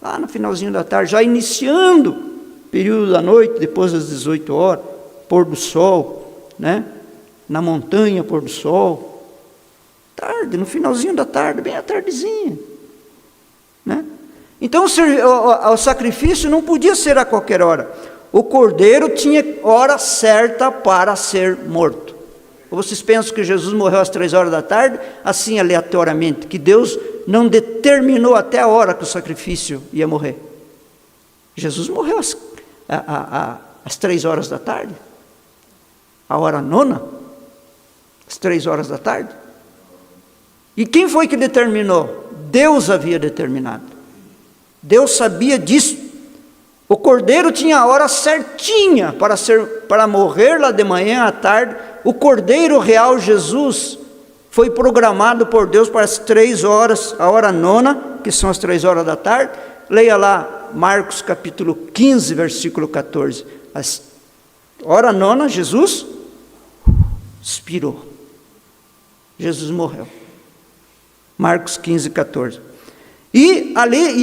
lá no finalzinho da tarde, já iniciando o período da noite, depois das 18 horas, pôr do sol, né, na montanha, pôr do sol, tarde, no finalzinho da tarde, bem a tardezinha, né? Então o sacrifício não podia ser a qualquer hora. O cordeiro tinha hora certa para ser morto. Ou vocês pensam que Jesus morreu às 3 horas da tarde, assim aleatoriamente, que Deus não determinou até a hora que o sacrifício ia morrer? Jesus morreu às 3 horas da tarde, a hora nona, às 3 horas da tarde. E quem foi que determinou? Deus havia determinado. Deus sabia disso. O cordeiro tinha a hora certinha para morrer lá de manhã à tarde. O cordeiro real Jesus foi programado por Deus para as 3 horas, a hora nona, que são as 3 horas da tarde. Leia lá Marcos capítulo 15, versículo 14. As hora nona, Jesus expirou. Jesus morreu. Marcos 15, 14. E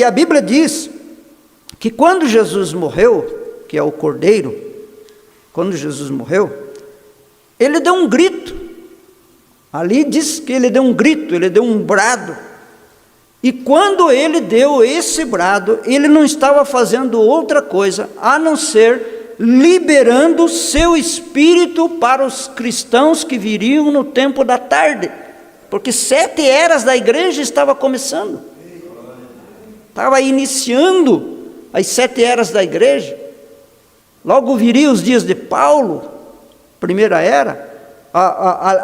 a Bíblia diz que quando Jesus morreu, que é o cordeiro, quando Jesus morreu, ele deu um grito. Ali diz que ele deu um grito, ele deu um brado. E quando ele deu esse brado, ele não estava fazendo outra coisa a não ser liberando seu espírito para os cristãos que viriam no tempo da tarde, porque 7 eras da igreja estava começando, estava iniciando as 7 eras da igreja. Logo viriam os dias de Paulo, primeira era,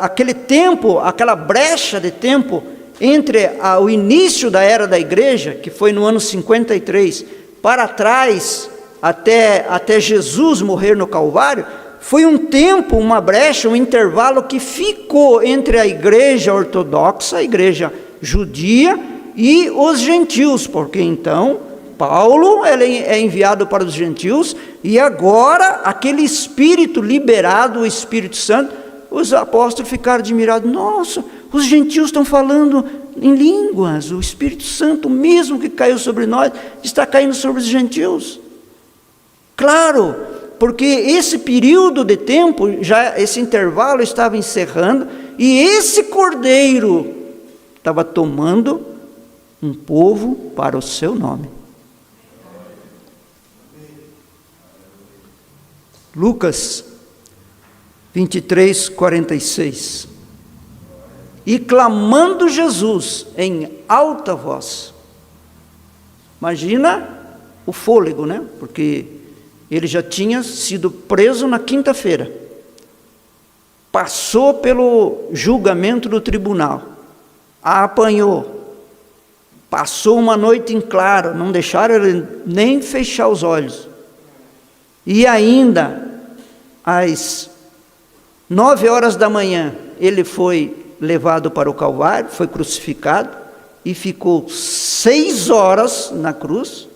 aquele tempo, aquela brecha de tempo entre o início da era da igreja, que foi no ano 53, para trás, até Jesus morrer no Calvário, foi um tempo, uma brecha, um intervalo que ficou entre a igreja ortodoxa, a igreja judia e os gentios, porque então Paulo é enviado para os gentios, e agora aquele Espírito liberado, o Espírito Santo, os apóstolos ficaram admirados. Nossa, os gentios estão falando em línguas, o Espírito Santo mesmo que caiu sobre nós, está caindo sobre os gentios. Claro, porque esse período de tempo, esse intervalo estava encerrando, e esse cordeiro estava tomando um povo para o seu nome. Lucas 23, 46. E clamando Jesus em alta voz. Imagina o fôlego, né? Porque ele já tinha sido preso na quinta-feira. Passou pelo julgamento do tribunal. Apanhou. Passou uma noite em claro, não deixaram ele nem fechar os olhos. E ainda, às 9 horas da manhã, ele foi levado para o Calvário, foi crucificado, e ficou 6 horas na cruz,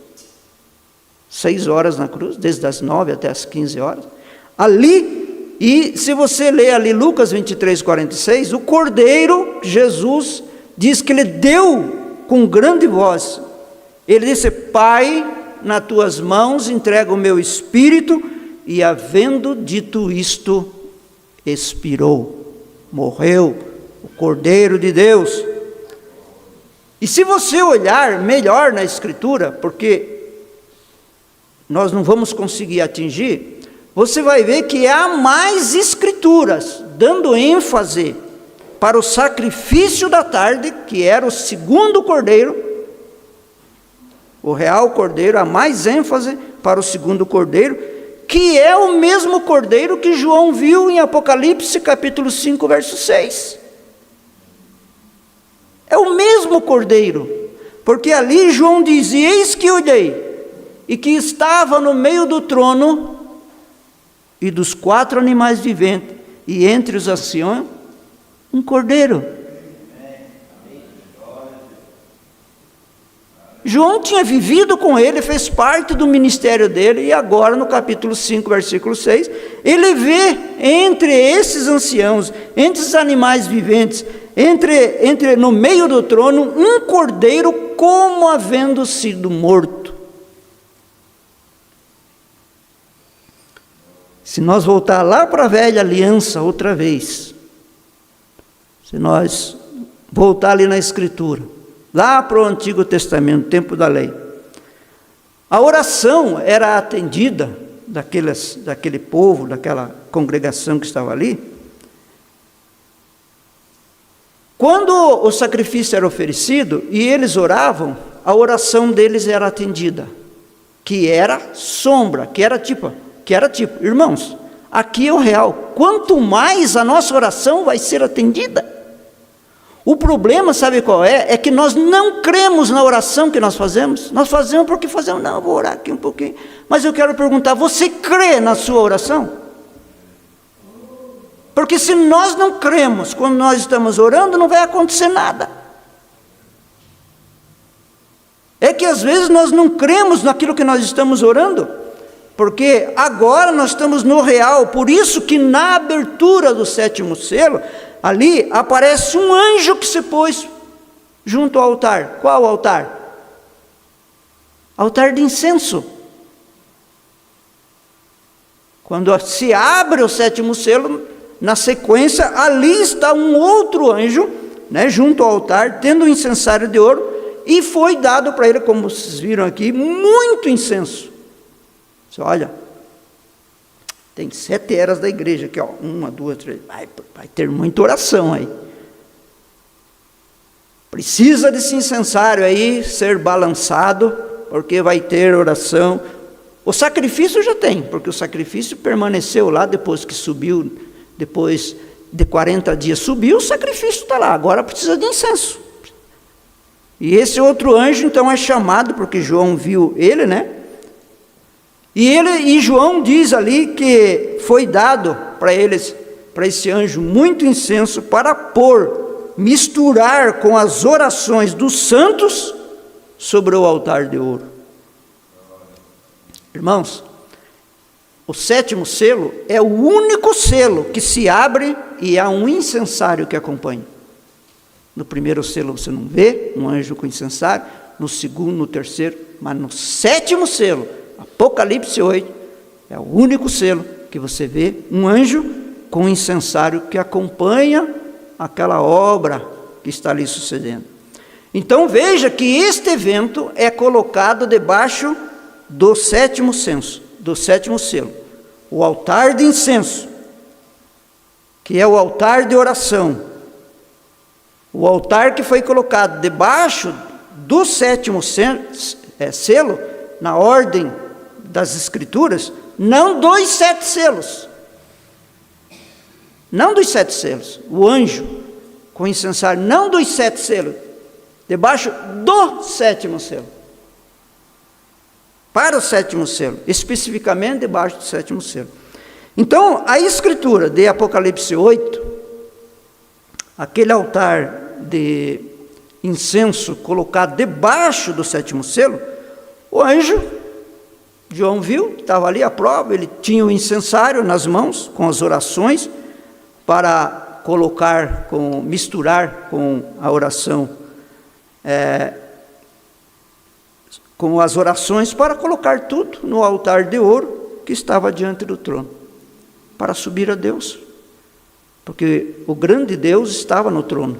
6 horas na cruz, desde as 9 até as 15 horas, ali, e se você ler ali Lucas 23, 46, o Cordeiro, Jesus, diz que ele deu com grande voz, ele disse: Pai, nas tuas mãos entrego o meu espírito, e havendo dito isto, expirou, morreu, o Cordeiro de Deus. E se você olhar melhor na Escritura, porque nós não vamos conseguir atingir, você vai ver que há mais Escrituras, dando ênfase para o sacrifício da tarde, que era o segundo Cordeiro, o real Cordeiro, há mais ênfase para o segundo Cordeiro, que é o mesmo Cordeiro que João viu em Apocalipse capítulo 5, verso 6. É o mesmo Cordeiro, porque ali João diz: eis que olhei, e que estava no meio do trono e dos 4 animais viventes, e entre os anciãos, um Cordeiro. João tinha vivido com ele, fez parte do ministério dele, e agora no capítulo 5, versículo 6, ele vê entre esses anciãos, entre os animais viventes, no meio do trono, um cordeiro como havendo sido morto. Se nós voltar lá para a velha aliança outra vez, se nós voltar ali na Escritura, lá para o Antigo Testamento, tempo da lei, a oração era atendida daquele povo, daquela congregação que estava ali. Quando o sacrifício era oferecido e eles oravam, a oração deles era atendida, que era sombra, que era tipo, irmãos, aqui é o real, quanto mais a nossa oração vai ser atendida. O problema, sabe qual é? É que nós não cremos na oração que nós fazemos. Nós fazemos porque fazemos. Não, eu vou orar aqui um pouquinho. Mas eu quero perguntar, você crê na sua oração? Porque se nós não cremos quando nós estamos orando, não vai acontecer nada. É que às vezes nós não cremos naquilo que nós estamos orando, porque agora nós estamos no real. Por isso que na abertura do 7º selo, ali aparece um anjo que se pôs junto ao altar. Qual altar? Altar de incenso. Quando se abre o 7º selo, na sequência, ali está um outro anjo, né, junto ao altar, tendo um incensário de ouro, e foi dado para ele, como vocês viram aqui, muito incenso. Você olha, tem 7 eras da igreja aqui, ó, 1, 2, 3, vai ter muita oração aí. Precisa desse incensário aí ser balançado, porque vai ter oração. O sacrifício já tem, porque o sacrifício permaneceu lá depois que subiu, depois de 40 dias subiu, o sacrifício está lá, agora precisa de incenso. E esse outro anjo então é chamado, porque João viu ele, né? E João diz ali que foi dado para eles, para esse anjo, muito incenso para misturar com as orações dos santos sobre o altar de ouro. Irmãos, o 7º selo é o único selo que se abre e há um incensário que acompanha. No primeiro selo você não vê um anjo com incensário, no segundo, no terceiro, mas no 7º selo, Apocalipse 8, é o único selo que você vê um anjo com incensário que acompanha aquela obra que está ali sucedendo. Então veja que este evento é colocado debaixo do 7º selo, o altar de incenso, que é o altar de oração. O altar que foi colocado debaixo do 7º selo, na ordem das Escrituras, não dos 7 selos. Não dos 7 selos. O anjo com incensário, não dos 7 selos. Debaixo do 7º selo. Para o 7º selo. Especificamente debaixo do 7º selo. Então, a Escritura de Apocalipse 8, aquele altar de incenso colocado debaixo do 7º selo, o anjo, João viu, estava ali a prova, ele tinha o incensário nas mãos, com as orações, para misturar com a oração, com as orações, para colocar tudo no altar de ouro que estava diante do trono, para subir a Deus, porque o grande Deus estava no trono,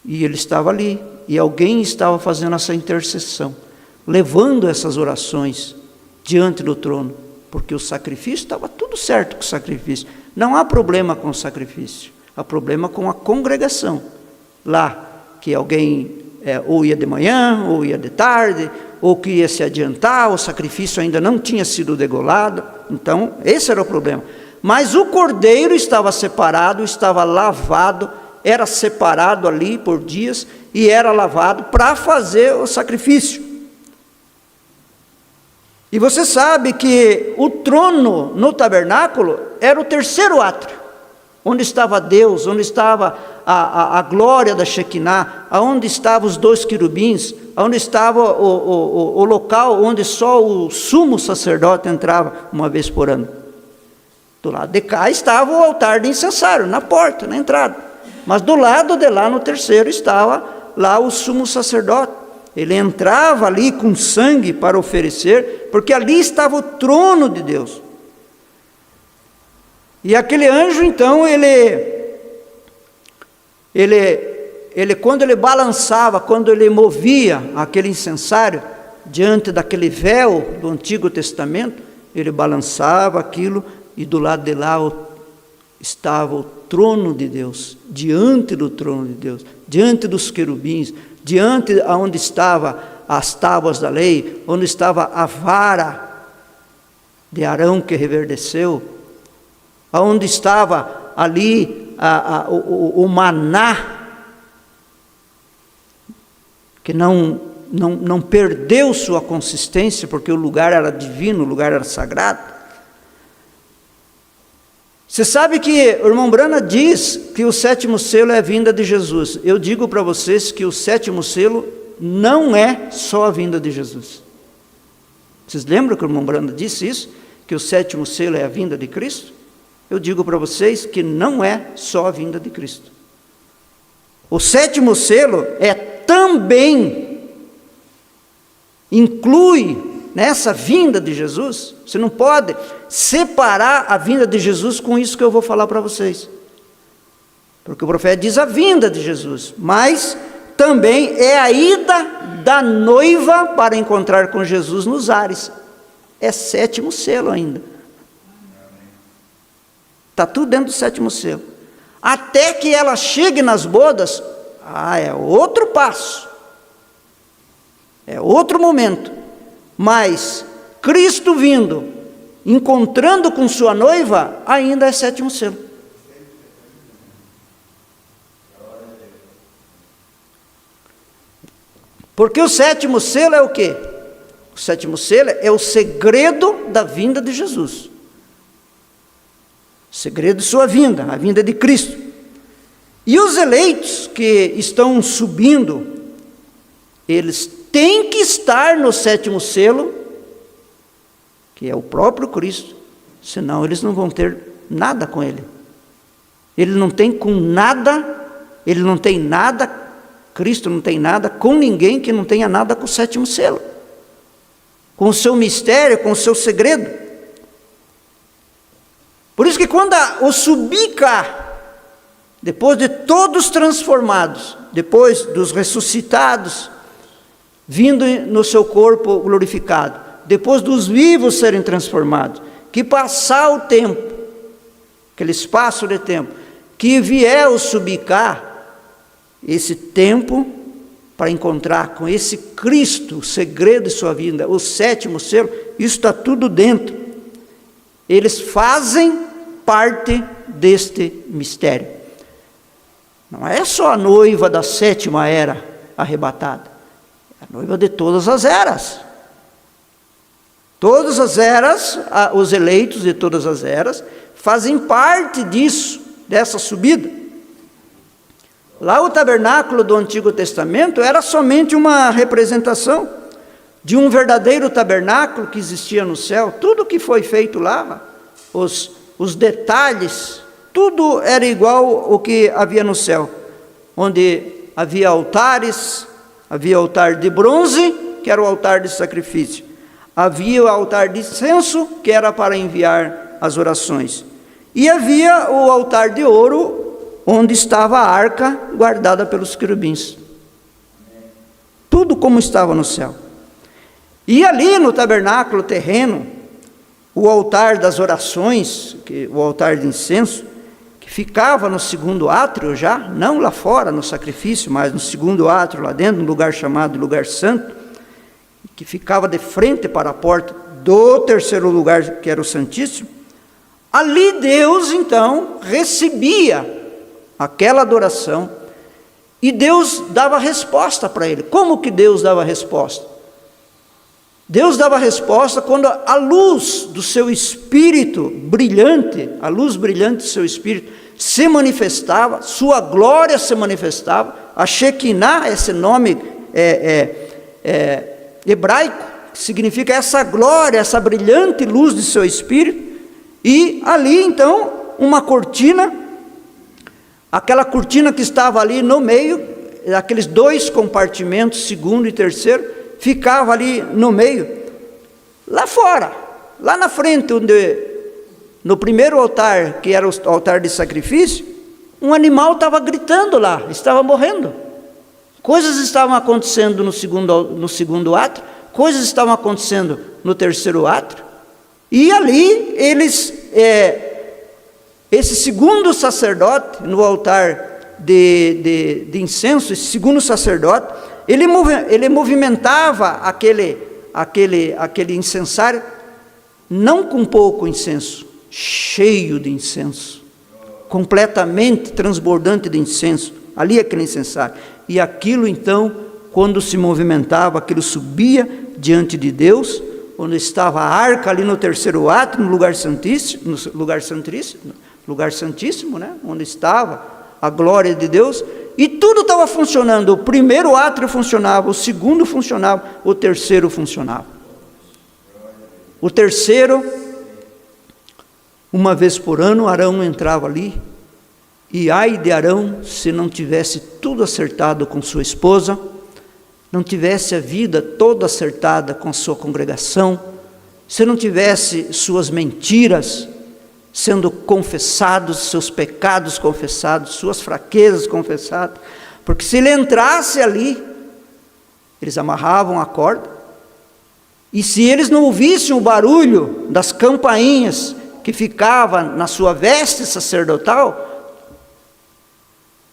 e ele estava ali, e alguém estava fazendo essa intercessão, levando essas orações diante do trono, porque o sacrifício, estava tudo certo com o sacrifício, não há problema com o sacrifício, há problema com a congregação, lá, que alguém ou ia de manhã, ou ia de tarde, ou que ia se adiantar, o sacrifício ainda não tinha sido degolado, então esse era o problema. Mas o cordeiro estava separado, estava lavado, era separado ali por dias, e era lavado para fazer o sacrifício. E você sabe que o trono no tabernáculo era o terceiro átrio, onde estava Deus, onde estava a glória da Shekinah, onde estavam os 2 querubins, onde estava o local onde só o sumo sacerdote entrava uma vez por ano. Do lado de cá estava o altar de incensário, na porta, na entrada. Mas do lado de lá, no terceiro, estava lá o sumo sacerdote. Ele entrava ali com sangue para oferecer, porque ali estava o trono de Deus. E aquele anjo, então, ele quando ele balançava, quando ele movia aquele incensário, diante daquele véu do Antigo Testamento, ele balançava aquilo, e do lado de lá estava o trono de Deus, diante do trono de Deus, diante dos querubins, diante onde estavam as tábuas da lei, onde estava a vara de Arão que reverdeceu, onde estava ali o maná que não perdeu sua consistência, porque o lugar era divino, o lugar era sagrado. Você sabe que o irmão Brana diz que o 7º selo é a vinda de Jesus. Eu digo para vocês que o 7º selo não é só a vinda de Jesus. Vocês lembram que o irmão Brana disse isso? Que o 7º selo é a vinda de Cristo? Eu digo para vocês que não é só a vinda de Cristo. O 7º selo também inclui nessa vinda de Jesus. Você não pode separar a vinda de Jesus com isso que eu vou falar para vocês. Porque o profeta diz a vinda de Jesus, mas também é a ida da noiva para encontrar com Jesus nos ares. É 7º selo ainda. Está tudo dentro do 7º selo. Até que ela chegue nas bodas, é outro passo. É outro momento. Mas Cristo vindo, encontrando com sua noiva, ainda é 7º selo. Porque o 7º selo é o quê? O 7º selo é o segredo da vinda de Jesus. O segredo de sua vinda, a vinda de Cristo. E os eleitos que estão subindo, eles têm que estar no 7º selo, que é o próprio Cristo, senão eles não vão ter nada com Ele. Ele não tem nada, Cristo não tem nada com ninguém que não tenha nada com o 7º selo, com o seu mistério, com o seu segredo. Por isso que quando o subir cá, depois de todos transformados, depois dos ressuscitados, vindo no seu corpo glorificado, depois dos vivos serem transformados, que passar o tempo, aquele espaço de tempo, que vier o subir cá, esse tempo para encontrar com esse Cristo, o segredo de sua vida, o 7º selo, isso está tudo dentro. Eles fazem parte deste mistério. Não é só a noiva da 7ª era arrebatada, é a noiva de todas as eras. Todas as eras, os eleitos de todas as eras, fazem parte disso, dessa subida. Lá o tabernáculo do Antigo Testamento era somente uma representação de um verdadeiro tabernáculo que existia no céu. Tudo que foi feito lá, os detalhes, tudo era igual ao que havia no céu, onde havia altares, havia altar de bronze, que era o altar de sacrifício, havia o altar de incenso, que era para enviar as orações, e havia o altar de ouro, onde estava a arca guardada pelos querubins. Tudo como estava no céu. E ali no tabernáculo terreno, o altar das orações, o altar de incenso, que ficava no 2º átrio já, não lá fora no sacrifício, mas no 2º átrio lá dentro, no lugar chamado lugar santo, que ficava de frente para a porta do 3º lugar, que era o Santíssimo. Ali Deus então recebia aquela adoração e Deus dava resposta para ele. Como que Deus dava resposta? Deus dava resposta quando a luz do seu Espírito brilhante, a luz brilhante do seu Espírito se manifestava, sua glória se manifestava. A Shekinah, esse nome hebraico, que significa essa glória, essa brilhante luz de seu Espírito. E ali então uma cortina, aquela cortina que estava ali no meio, aqueles 2 compartimentos, 2º e 3º, ficava ali no meio, lá fora, lá na frente, onde, no primeiro altar, que era o altar de sacrifício, um animal estava gritando lá, estava morrendo. Coisas estavam acontecendo no 2º átrio, coisas estavam acontecendo no 3º átrio, e ali eles, esse 2º sacerdote, no altar de incenso, esse 2º sacerdote, ele movimentava aquele incensário, não com pouco incenso, cheio de incenso, completamente transbordante de incenso, ali aquele incensário. E aquilo então, quando se movimentava, aquilo subia diante de Deus, onde estava a arca ali no terceiro átrio, no lugar santíssimo, né? Onde estava a glória de Deus, e tudo estava funcionando. O primeiro átrio funcionava, o segundo funcionava, o terceiro funcionava. O terceiro, uma vez por ano, Arão entrava ali, e ai de Arão se não tivesse tudo acertado com sua esposa, não tivesse a vida toda acertada com a sua congregação, se não tivesse suas mentiras sendo confessados, seus pecados confessados, suas fraquezas confessadas, porque se ele entrasse ali, eles amarravam a corda, e se eles não ouvissem o barulho das campainhas que ficava na sua veste sacerdotal,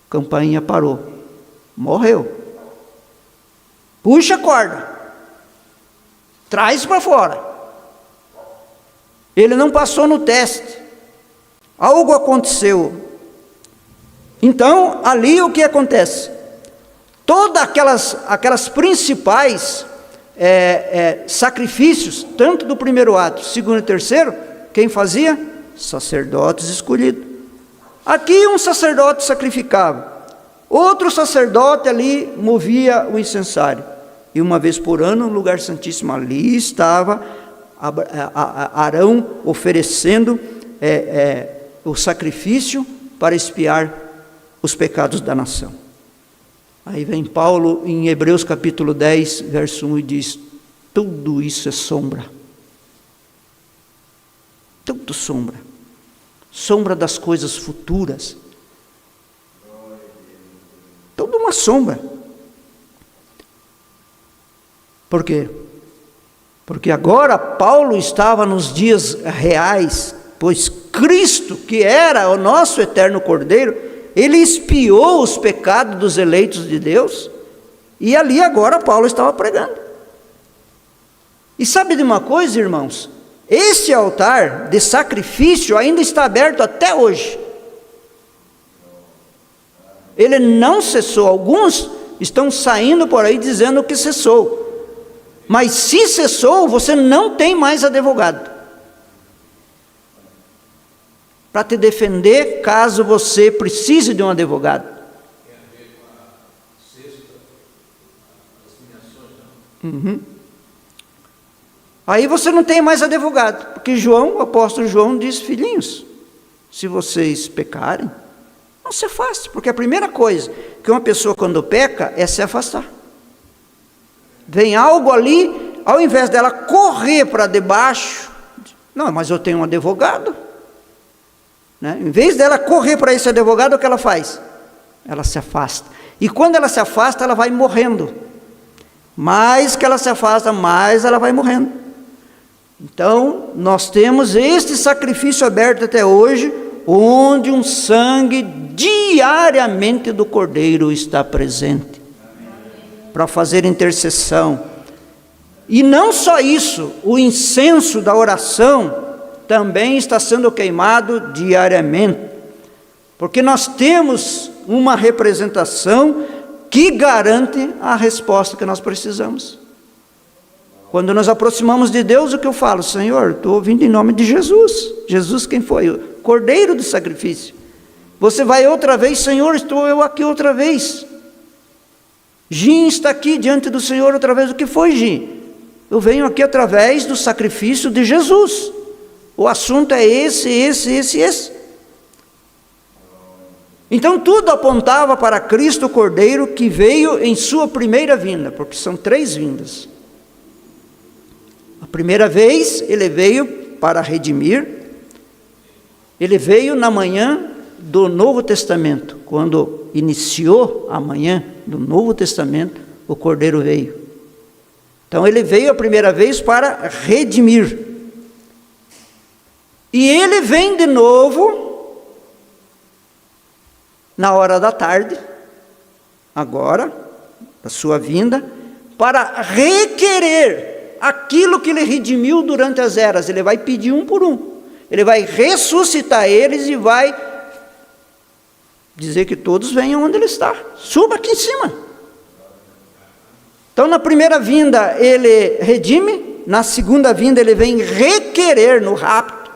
a campainha parou, morreu. Puxa a corda, traz para fora. Ele não passou no teste, algo aconteceu. Então, ali o que acontece? Todas aquelas principais sacrifícios, tanto do primeiro ato, segundo e terceiro, quem fazia? Sacerdotes escolhidos. Aqui um sacerdote sacrificava, outro sacerdote ali movia o incensário, e uma vez por ano, no lugar santíssimo, ali estava Arão oferecendo o sacrifício para expiar os pecados da nação. Aí vem Paulo em Hebreus capítulo 10, verso 1, e diz: tudo isso é sombra. Tudo sombra. Sombra das coisas futuras. Tudo uma sombra. Por quê? Porque agora Paulo estava nos dias reais, pois Cristo, que era o nosso eterno Cordeiro, ele expiou os pecados dos eleitos de Deus, e ali agora Paulo estava pregando. E sabe de uma coisa, irmãos? Esse altar de sacrifício ainda está aberto até hoje. Ele não cessou. Alguns estão saindo por aí dizendo que cessou. Mas se cessou, você não tem mais advogado para te defender, caso você precise de um advogado. Aí você não tem mais advogado, porque o apóstolo João diz: filhinhos, se vocês pecarem, não se afaste, porque a primeira coisa que uma pessoa quando peca é se afastar. Vem algo ali, ao invés dela correr para debaixo, não, mas eu tenho um advogado, né? Em vez dela correr para esse advogado, o que ela faz? Ela se afasta, e quando ela se afasta, ela vai morrendo. Mais que ela se afasta, mais ela vai morrendo. Então, nós temos este sacrifício aberto até hoje, onde um sangue diariamente do Cordeiro está presente, para fazer intercessão. E não só isso, o incenso da oração também está sendo queimado diariamente, porque nós temos uma representação que garante a resposta que nós precisamos. Quando nos aproximamos de Deus, o que eu falo? Senhor, estou ouvindo em nome de Jesus. Jesus quem foi? O Cordeiro do sacrifício. Você vai outra vez: Senhor, estou eu aqui outra vez. Jim está aqui diante do Senhor outra vez. O que foi, Jim? Eu venho aqui através do sacrifício de Jesus. O assunto é esse. Então tudo apontava para Cristo Cordeiro, que veio em sua primeira vinda, porque são 3 vindas. A primeira vez ele veio para redimir, ele veio na manhã do Novo Testamento, quando iniciou a manhã do Novo Testamento, o Cordeiro veio. Então ele veio a primeira vez para redimir, e ele vem de novo na hora da tarde, agora, da sua vinda, para requerer aquilo que ele redimiu durante as eras. Ele vai pedir um por um, ele vai ressuscitar eles e vai dizer que todos venham onde ele está. Suba aqui em cima. Então, na primeira vinda, ele redime, na segunda vinda, ele vem requerer no rapto,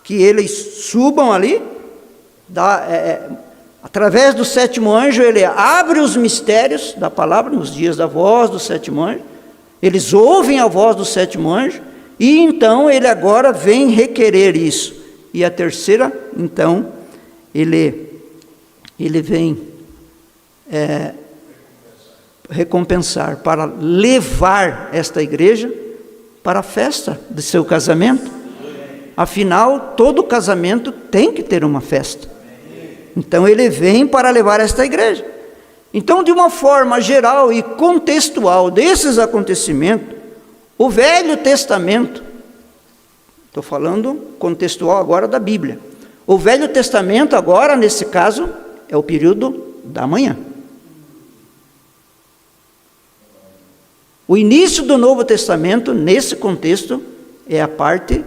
que eles subam ali, através do sétimo anjo, ele abre os mistérios da palavra, nos dias da voz do sétimo anjo, eles ouvem a voz do sétimo anjo, e então ele agora vem requerer isso. E a terceira, então, ele vem recompensar, para levar esta igreja para a festa de seu casamento. Afinal, todo casamento tem que ter uma festa. Então ele vem para levar esta igreja. Então, de uma forma geral e contextual desses acontecimentos, o Velho Testamento, estou falando contextual agora da Bíblia, o Velho Testamento agora, nesse caso, é o período da manhã. O início do Novo Testamento, nesse contexto, é a parte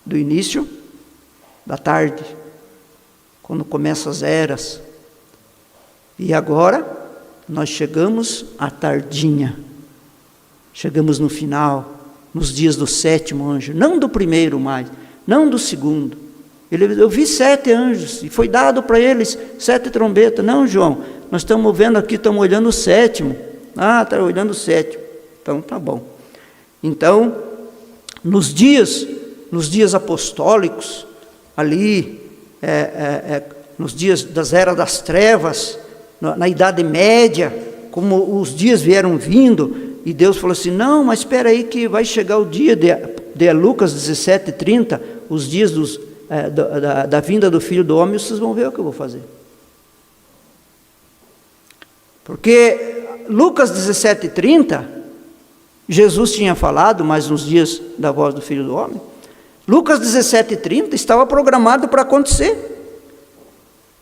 do início da tarde, quando começam as eras. E agora, nós chegamos à tardinha, chegamos no final, nos dias do sétimo anjo, não do primeiro mais, não do segundo. Eu vi 7 anjos, e foi dado para eles 7 trombetas. Não, João, nós estamos vendo aqui, estamos olhando o sétimo. Ah, está olhando o sétimo. Então, tá bom. Então, nos dias apostólicos, ali, nos dias das eras das trevas, na Idade Média, como os dias vieram vindo, e Deus falou assim, não, mas espera aí que vai chegar o dia de Lucas 17:30, os dias da vinda do Filho do Homem, vocês vão ver o que eu vou fazer. Porque Lucas 17:30, Jesus tinha falado, mas nos dias da voz do Filho do Homem, Lucas 17:30 estava programado para acontecer.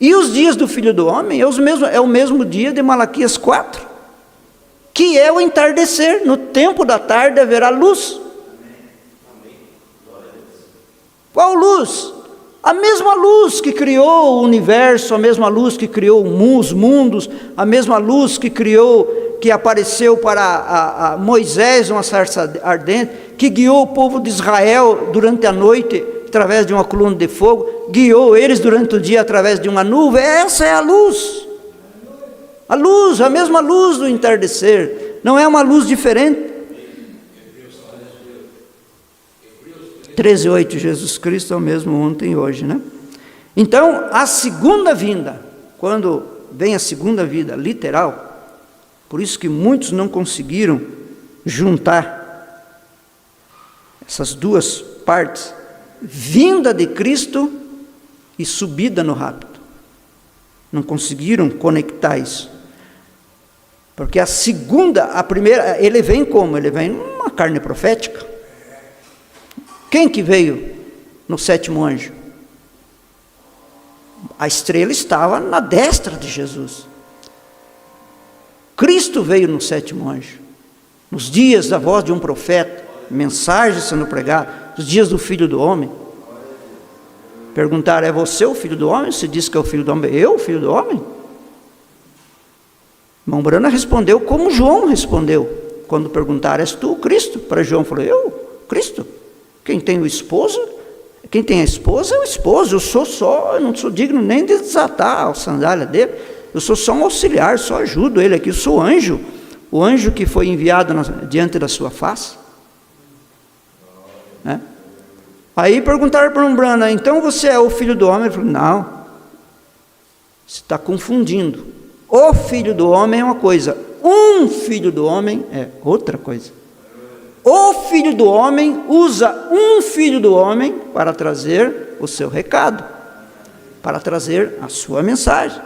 E os dias do Filho do Homem é o mesmo dia de Malaquias 4, que é o entardecer. No tempo da tarde haverá luz. Qual luz? A mesma luz que criou o universo, a mesma luz que criou os mundos, a mesma luz que apareceu para Moisés, uma sarça ardente, que guiou o povo de Israel durante a noite, através de uma coluna de fogo, guiou eles durante o dia através de uma nuvem. Essa é a luz. A luz, a mesma luz do entardecer, não é uma luz diferente. 13:8, Jesus Cristo é o mesmo ontem e hoje, né? Então, a segunda vinda, quando vem a segunda vinda, literal, por isso que muitos não conseguiram juntar essas duas partes, vinda de Cristo e subida no rapto. Não conseguiram conectar isso. Porque a primeira, ele vem como? Ele vem numa carne profética. Quem que veio no sétimo anjo? A estrela estava na destra de Jesus. Cristo veio no sétimo anjo. Nos dias da voz de um profeta, mensagem sendo pregada, nos dias do Filho do Homem. Perguntaram, é você o Filho do Homem? Você disse que é o Filho do Homem. Eu, o Filho do Homem? Irmão Brana respondeu como João respondeu. Quando perguntaram, és tu o Cristo? Para João falou, eu, Cristo? Quem tem o esposo, quem tem a esposa é o esposo. Eu não sou digno nem de desatar a sandália dele. Eu sou só um auxiliar, só ajudo ele aqui. Eu sou anjo, o anjo que foi enviado diante da sua face. Né? Aí perguntaram para Brana, então você é o Filho do Homem? Ele falou, não, você está confundindo. O Filho do Homem é uma coisa, um Filho do Homem é outra coisa. O Filho do Homem usa um Filho do Homem para trazer o seu recado, para trazer a sua mensagem.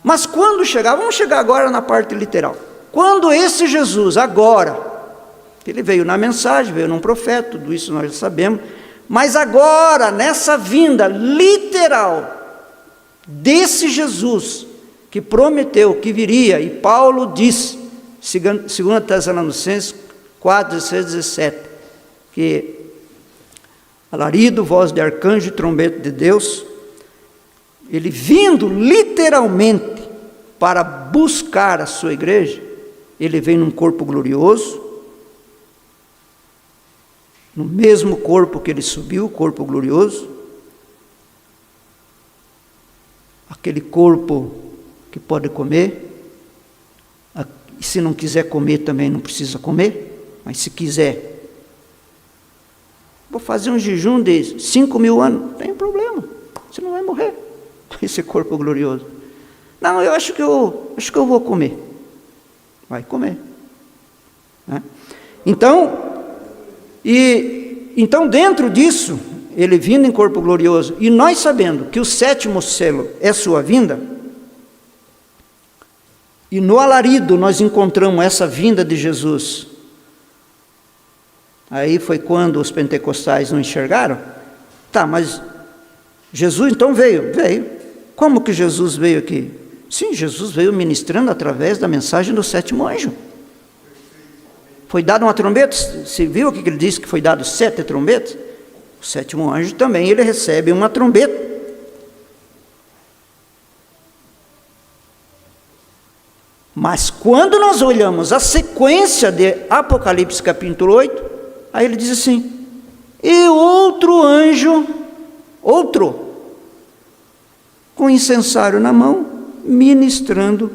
Mas quando chegar, vamos chegar agora na parte literal. Quando esse Jesus, agora, ele veio na mensagem, veio num profeta, tudo isso nós já sabemos, mas agora, nessa vinda literal desse Jesus, que prometeu que viria, e Paulo disse, 2 Tessalonicenses 4, 16, 17, que alarido, voz de arcanjo e trombeta de Deus, ele vindo literalmente para buscar a sua igreja, ele vem num corpo glorioso, no mesmo corpo que ele subiu, o corpo glorioso, aquele corpo que pode comer, e se não quiser comer também não precisa comer, mas se quiser, vou fazer um jejum de 5.000 anos, não tem problema, você não vai morrer com esse corpo glorioso. Não, eu acho que eu vou comer. Vai comer, né? Então dentro disso, ele vindo em corpo glorioso, e nós sabendo que o 7º selo é sua vinda, e no alarido nós encontramos essa vinda de Jesus. Aí foi quando os pentecostais não enxergaram. Tá, mas Jesus então veio. Como que Jesus veio aqui? Sim, Jesus veio ministrando através da mensagem do 7º anjo. Foi dado uma trombeta. Você viu o que ele disse que foi dado 7 trombetas? O 7º anjo também, ele recebe uma trombeta. Mas quando nós olhamos a sequência de Apocalipse capítulo 8, aí ele diz assim: e outro anjo, com incensário na mão, ministrando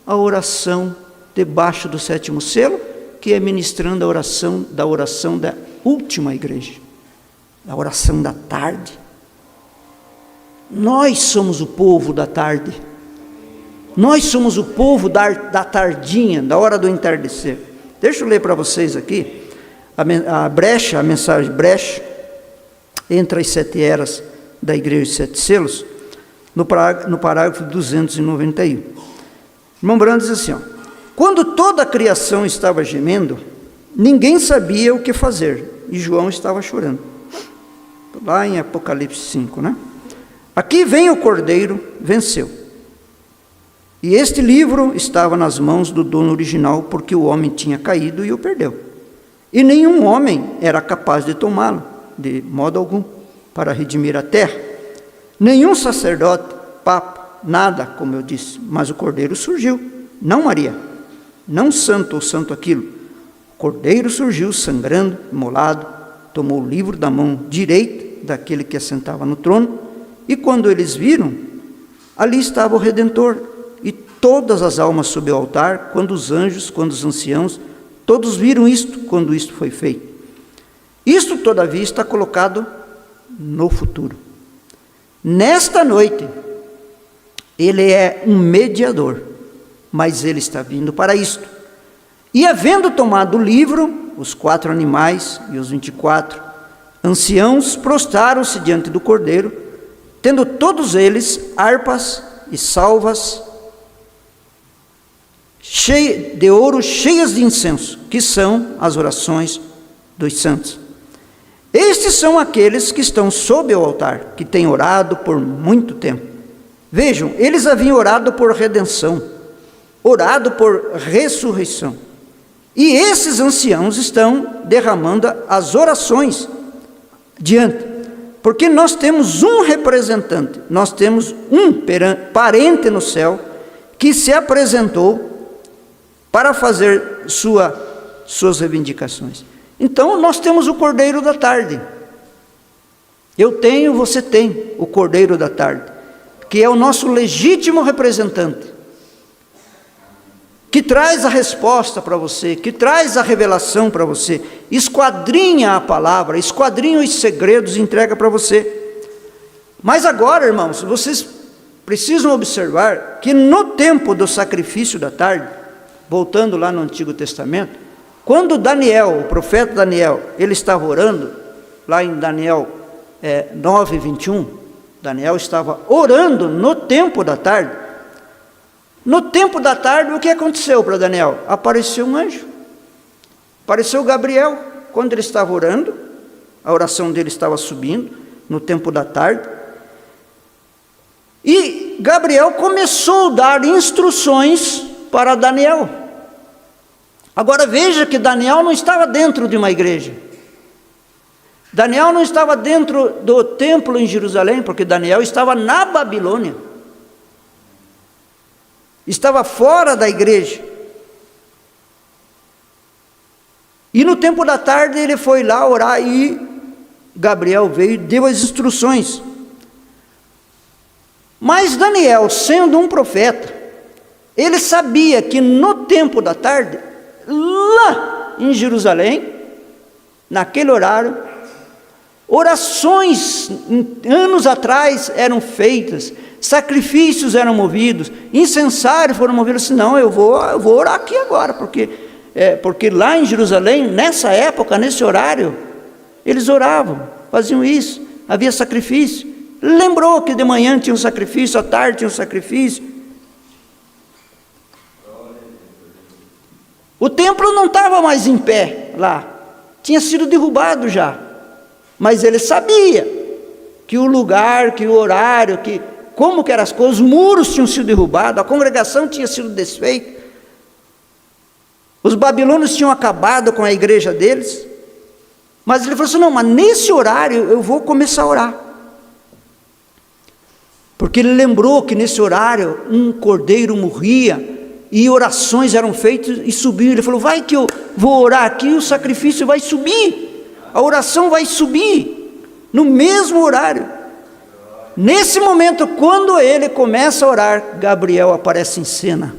a oração debaixo do 7º selo, que é ministrando a oração da última igreja, a oração da tarde. Nós somos o povo da tarde, nós somos o povo da tardinha, da hora do entardecer. Deixa eu ler para vocês aqui a mensagem brecha entre as 7 eras da igreja de 7 selos, no parágrafo 291. Irmão Branham diz assim, quando toda a criação estava gemendo, ninguém sabia o que fazer, e João estava chorando. Lá em Apocalipse 5, né? Aqui vem o Cordeiro, venceu. E este livro estava nas mãos do dono original, porque o homem tinha caído e o perdeu. E nenhum homem era capaz de tomá-lo, de modo algum, para redimir a terra. Nenhum sacerdote, papa, nada, como eu disse, mas o Cordeiro surgiu, não Maria, não santo ou santo aquilo. O Cordeiro surgiu sangrando, imolado, tomou o livro da mão direita daquele que assentava no trono, e quando eles viram, ali estava o Redentor, e todas as almas sob o altar, quando os anjos, quando os anciãos, todos viram isto, quando isto foi feito. Isto, todavia, está colocado no futuro. Nesta noite, ele é um mediador, mas ele está vindo para isto. E havendo tomado o livro, os 4 animais e os 24 anciãos prostraram-se diante do Cordeiro, tendo todos eles harpas e salvas de ouro cheias de incenso, que são as orações dos santos. Estes são aqueles que estão sob o altar, que têm orado por muito tempo. Vejam, eles haviam orado por redenção, orado por ressurreição. E esses anciãos estão derramando as orações diante, porque nós temos um representante, nós temos um parente no céu, que se apresentou para fazer suas reivindicações. Então, nós temos o Cordeiro da tarde. Eu tenho, você tem o Cordeiro da tarde, que é o nosso legítimo representante, que traz a resposta para você, que traz a revelação para você, esquadrinha a palavra, esquadrinha os segredos e entrega para você. Mas agora, irmãos, vocês precisam observar que no tempo do sacrifício da tarde, voltando lá no Antigo Testamento, quando Daniel, o profeta Daniel, ele estava orando, lá em Daniel 9, 21, Daniel estava orando no tempo da tarde. No tempo da tarde, o que aconteceu para Daniel? Apareceu um anjo, apareceu Gabriel, quando ele estava orando, a oração dele estava subindo, no tempo da tarde, e Gabriel começou a dar instruções para Daniel. Agora veja que Daniel não estava dentro de uma igreja, Daniel não estava dentro do templo em Jerusalém, porque Daniel estava na Babilônia, estava fora da igreja. E no tempo da tarde ele foi lá orar e Gabriel veio e deu as instruções. Mas Daniel, sendo um profeta, ele sabia que no tempo da tarde, lá em Jerusalém, naquele horário, orações anos atrás eram feitas, sacrifícios eram movidos, incensários foram movidos. Assim, não, eu vou orar aqui agora, porque lá em Jerusalém, nessa época, nesse horário, eles oravam, faziam isso, havia sacrifício. Lembrou que de manhã tinha um sacrifício, à tarde tinha um sacrifício. O templo não estava mais em pé lá, tinha sido derrubado já, mas ele sabia que o lugar, que o horário, como que eram as coisas, os muros tinham sido derrubados, a congregação tinha sido desfeita, os babilônios tinham acabado com a igreja deles, mas ele falou assim, não, mas nesse horário eu vou começar a orar, porque ele lembrou que nesse horário um cordeiro morria, e orações eram feitas e subiam. Ele falou, vai que eu vou orar aqui, o sacrifício vai subir, a oração vai subir, no mesmo horário. Nesse momento, quando ele começa a orar, Gabriel aparece em cena,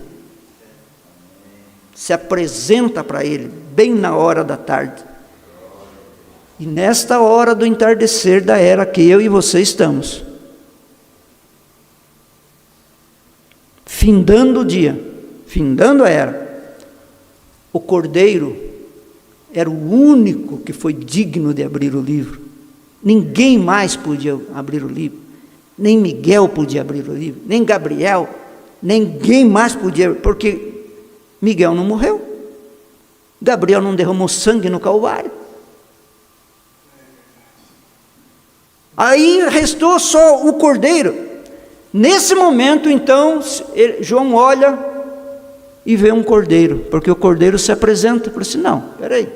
se apresenta para ele, bem na hora da tarde. E nesta hora do entardecer da era que eu e você estamos, findando o dia, findando a era, o cordeiro era o único que foi digno de abrir o livro. Ninguém mais podia abrir o livro, nem Miguel podia abrir o livro, nem Gabriel, ninguém mais podia, porque Miguel não morreu, Gabriel não derramou sangue no Calvário. Aí restou só o cordeiro. Nesse momento, então, João olha e vê um cordeiro, porque o cordeiro se apresenta, para assim, não, peraí,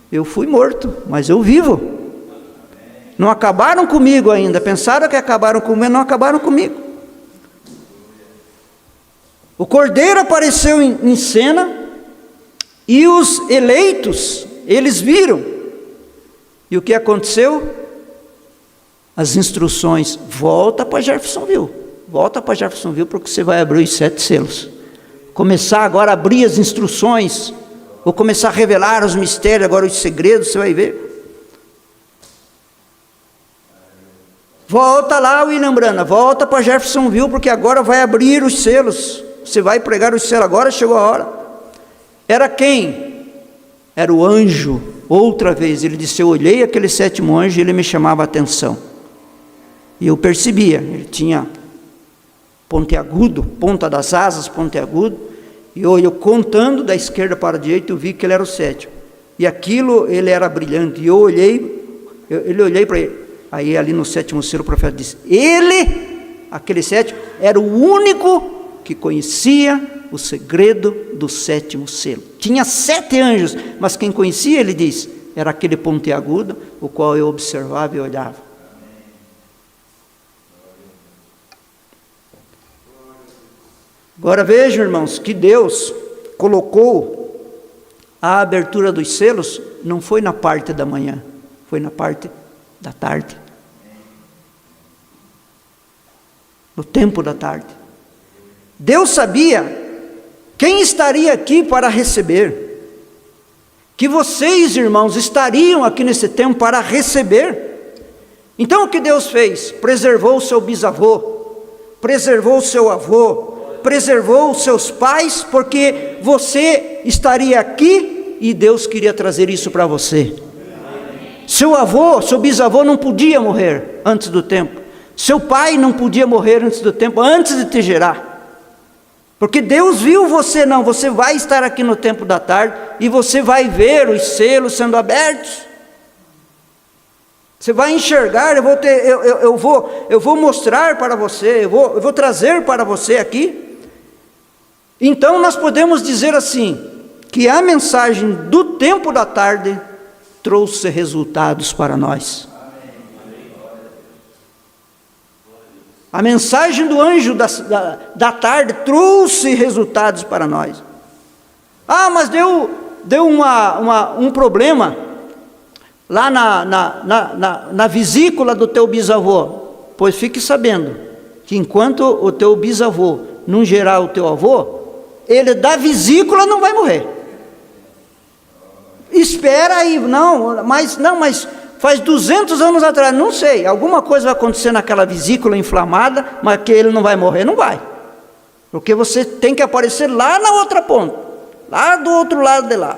eu fui morto, mas eu vivo, não acabaram comigo ainda, pensaram que acabaram comigo, não acabaram comigo. O cordeiro apareceu em cena, e os eleitos, eles viram, e o que aconteceu? As instruções, volta para Jeffersonville, porque você vai abrir os 7 selos, começar agora a abrir as instruções, vou começar a revelar os mistérios, agora os segredos, você vai ver. Volta lá, William Brana, volta para Jeffersonville, porque agora vai abrir os selos, você vai pregar os selos, agora chegou a hora. Era quem? Era o anjo, outra vez, ele disse, eu olhei aquele 7º anjo e ele me chamava a atenção, e eu percebia, ele tinha pontiagudo, ponta das asas pontiagudo, e eu contando da esquerda para a direita, eu vi que ele era o 7º, e aquilo, ele era brilhante, e eu olhei para ele, aí ali no 7º selo o profeta disse, aquele 7º, era o único que conhecia o segredo do 7º selo, tinha 7 anjos, mas quem conhecia, ele diz, era aquele pontiagudo, o qual eu observava e olhava. Agora vejam, irmãos, que Deus colocou a abertura dos selos, não foi na parte da manhã, foi na parte da tarde, no tempo da tarde. Deus sabia quem estaria aqui para receber, que vocês, irmãos, estariam aqui nesse tempo para receber. Então o que Deus fez? Preservou o seu bisavô, preservou o seu avô, preservou os seus pais, porque você estaria aqui e Deus queria trazer isso para você. Seu avô, seu bisavô não podia morrer antes do tempo, seu pai não podia morrer antes do tempo, antes de te gerar, porque Deus viu você, não, você vai estar aqui no tempo da tarde, e você vai ver os selos sendo abertos, você vai enxergar, eu vou mostrar para você, eu vou trazer para você aqui. Então nós podemos dizer assim, que a mensagem do tempo da tarde trouxe resultados para nós. A mensagem do anjo da tarde trouxe resultados para nós. Ah, mas deu um problema lá na vesícula do teu bisavô. Pois fique sabendo que enquanto o teu bisavô não gerar o teu avô, ele da vesícula não vai morrer. Espera aí, mas faz 200 anos atrás, não sei, alguma coisa vai acontecer naquela vesícula inflamada, mas que ele não vai morrer, não vai. Porque você tem que aparecer lá na outra ponta, lá do outro lado de lá.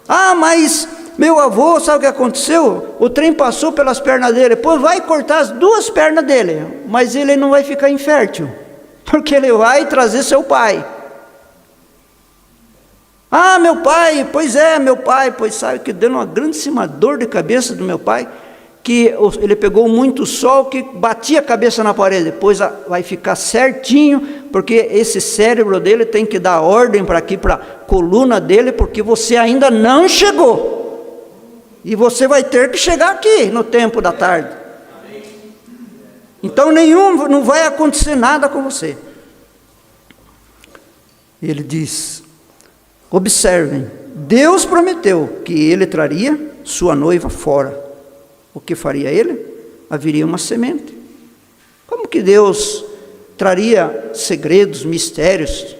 Ah, mas meu avô, sabe o que aconteceu? O trem passou pelas pernas dele, pois vai cortar as 2 pernas dele, mas ele não vai ficar infértil, porque ele vai trazer seu pai. Ah, meu pai, pois sabe que deu uma grandíssima dor de cabeça do meu pai, que ele pegou muito sol, que batia a cabeça na parede, depois vai ficar certinho, porque esse cérebro dele tem que dar ordem para aqui, para a coluna dele, porque você ainda não chegou, e você vai ter que chegar aqui no tempo da tarde. Então não vai acontecer nada com você. Ele diz: observem, Deus prometeu que ele traria sua noiva fora. O que faria ele? Haveria uma semente. Como que Deus traria segredos, mistérios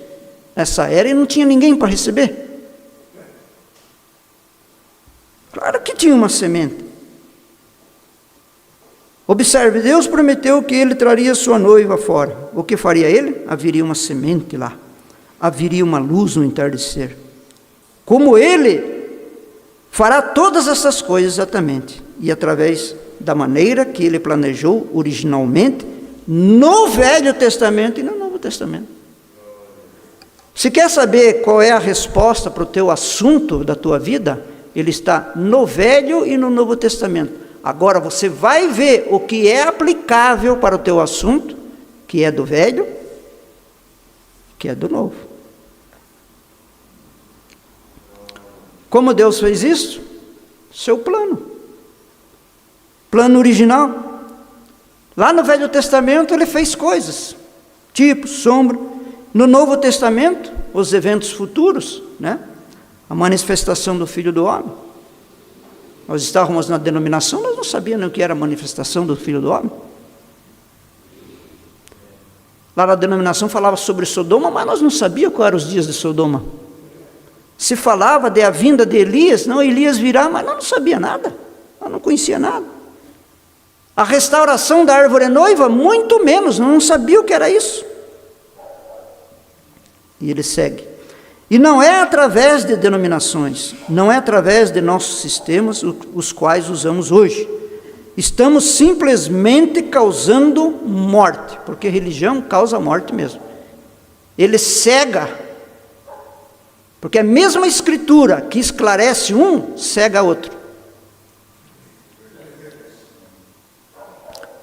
nessa era e não tinha ninguém para receber? Claro que tinha uma semente. Observe, Deus prometeu que ele traria sua noiva fora. O que faria ele? Haveria uma semente lá. Haveria uma luz no entardecer. Como ele fará todas essas coisas exatamente, e através da maneira que ele planejou originalmente, no Velho Testamento e no Novo Testamento. Se quer saber qual é a resposta para o teu assunto da tua vida, ele está no Velho e no Novo Testamento. Agora você vai ver o que é aplicável para o teu assunto, que é do Velho, que é do Novo. Como Deus fez isso? Seu plano. Plano original. Lá no Velho Testamento ele fez coisas, tipo, sombra. No Novo Testamento, os eventos futuros, né? A manifestação do Filho do Homem. Nós estávamos na denominação, nós não sabíamos o que era a manifestação do Filho do Homem. Lá na denominação falava sobre Sodoma, mas nós não sabíamos quais eram os dias de Sodoma. Se falava de a vinda de Elias, não, Elias virá, mas nós não sabia nada, nós não conhecia nada. A restauração da árvore noiva, muito menos, não sabia o que era isso. E ele segue. E não é através de denominações, não é através de nossos sistemas, os quais usamos hoje. Estamos simplesmente causando morte, porque religião causa morte mesmo. Ele cega, porque a mesma escritura que esclarece um, cega outro.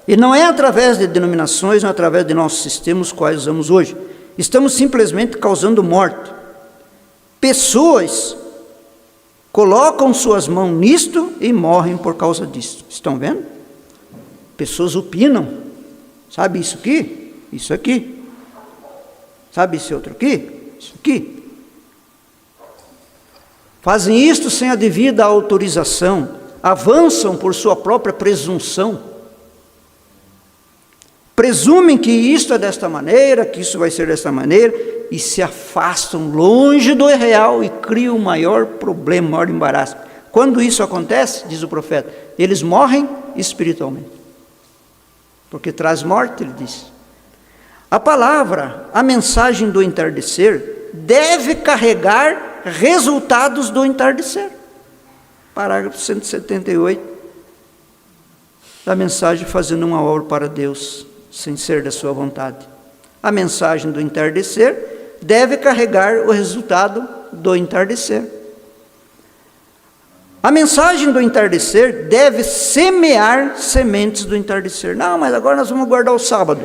E não é através de denominações, não é através de nossos sistemas, os quais usamos hoje. Estamos simplesmente causando morte. Pessoas colocam suas mãos nisto e morrem por causa disso. Estão vendo? Pessoas opinam. Sabe isso aqui? Isso aqui. Sabe esse outro aqui? Isso aqui. Fazem isto sem a devida autorização. Avançam por sua própria presunção. Presumem que isto é desta maneira, que isso vai ser desta maneira, e se afastam longe do real e criam maior problema, maior embaraço. Quando isso acontece, diz o profeta, eles morrem espiritualmente. Porque traz morte, ele diz. A palavra, a mensagem do entardecer, deve carregar resultados do entardecer. Parágrafo 178 da mensagem fazendo uma obra para Deus, sem ser da sua vontade. A mensagem do entardecer deve carregar o resultado do entardecer. A mensagem do entardecer deve semear sementes do entardecer. Não, mas agora nós vamos guardar o sábado.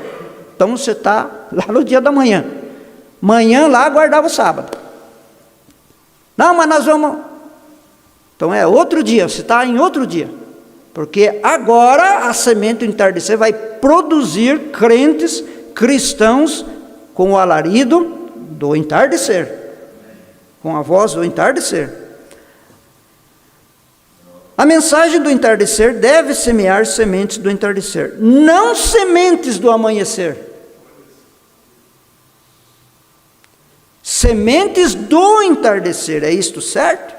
Então você está lá no dia da manhã. Manhã lá guardava o sábado. Não, mas nós vamos... Então é outro dia, você está em outro dia. Porque agora a semente do entardecer vai produzir crentes, cristãos, com o alarido do entardecer. com a voz do entardecer. A mensagem do entardecer deve semear sementes do entardecer, não sementes do amanhecer. Sementes do entardecer, é isto certo?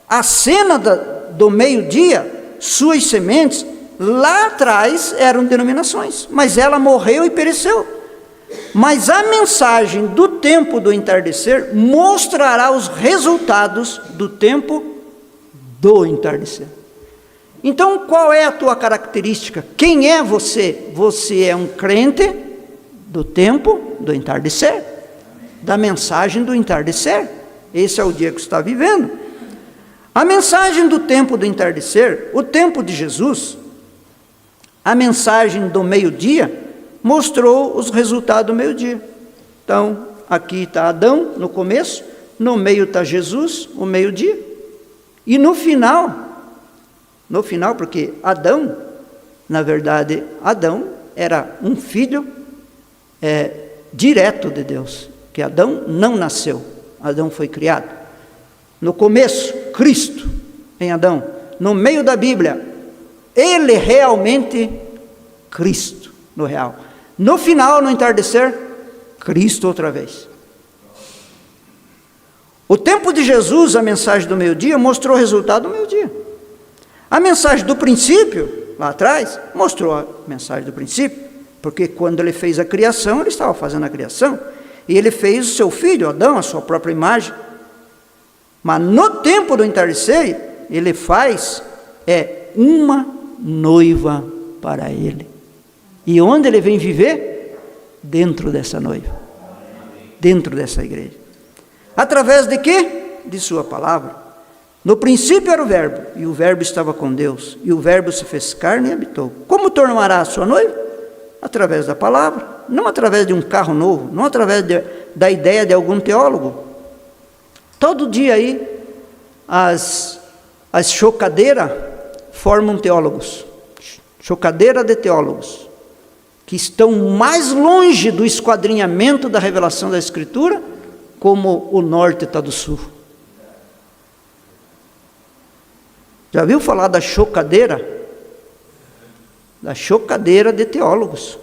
A cena do meio-dia, suas sementes, lá atrás eram denominações, mas ela morreu e pereceu. Mas a mensagem do tempo do entardecer mostrará os resultados do tempo do entardecer. Então, qual é a tua característica? Quem é você? Você é um crente do tempo do entardecer, da mensagem do entardecer. Esse é o dia que você está vivendo. A mensagem do tempo do entardecer, o tempo de Jesus, a mensagem do meio-dia, mostrou os resultados do meio-dia. Então, aqui está Adão no começo, no meio está Jesus, o meio-dia, e no final, porque Adão, na verdade, Adão era um filho direto de Deus, que Adão não nasceu, Adão foi criado. No começo, Cristo em Adão, no meio da Bíblia, ele realmente Cristo, no real. No final, no entardecer, Cristo outra vez. O tempo de Jesus, a mensagem do meio-dia, mostrou o resultado do meio-dia. A mensagem do princípio, lá atrás, mostrou a mensagem do princípio, porque quando ele fez a criação, ele estava fazendo a criação, e ele fez o seu filho, Adão, a sua própria imagem. Mas no tempo do entardecer, ele faz uma noiva para ele. E onde ele vem viver? Dentro dessa noiva. Dentro dessa igreja. Através de quê? De sua palavra. No princípio era o verbo, e o verbo estava com Deus, e o verbo se fez carne e habitou. Como tornará a sua noiva? Através da palavra, não através de um carro novo, não através da ideia de algum teólogo. Todo dia aí, as chocadeiras formam teólogos, chocadeira de teólogos, que estão mais longe do esquadrinhamento da revelação da Escritura, como o norte está do sul. Já viu falar da chocadeira? Da chocadeira de teólogos.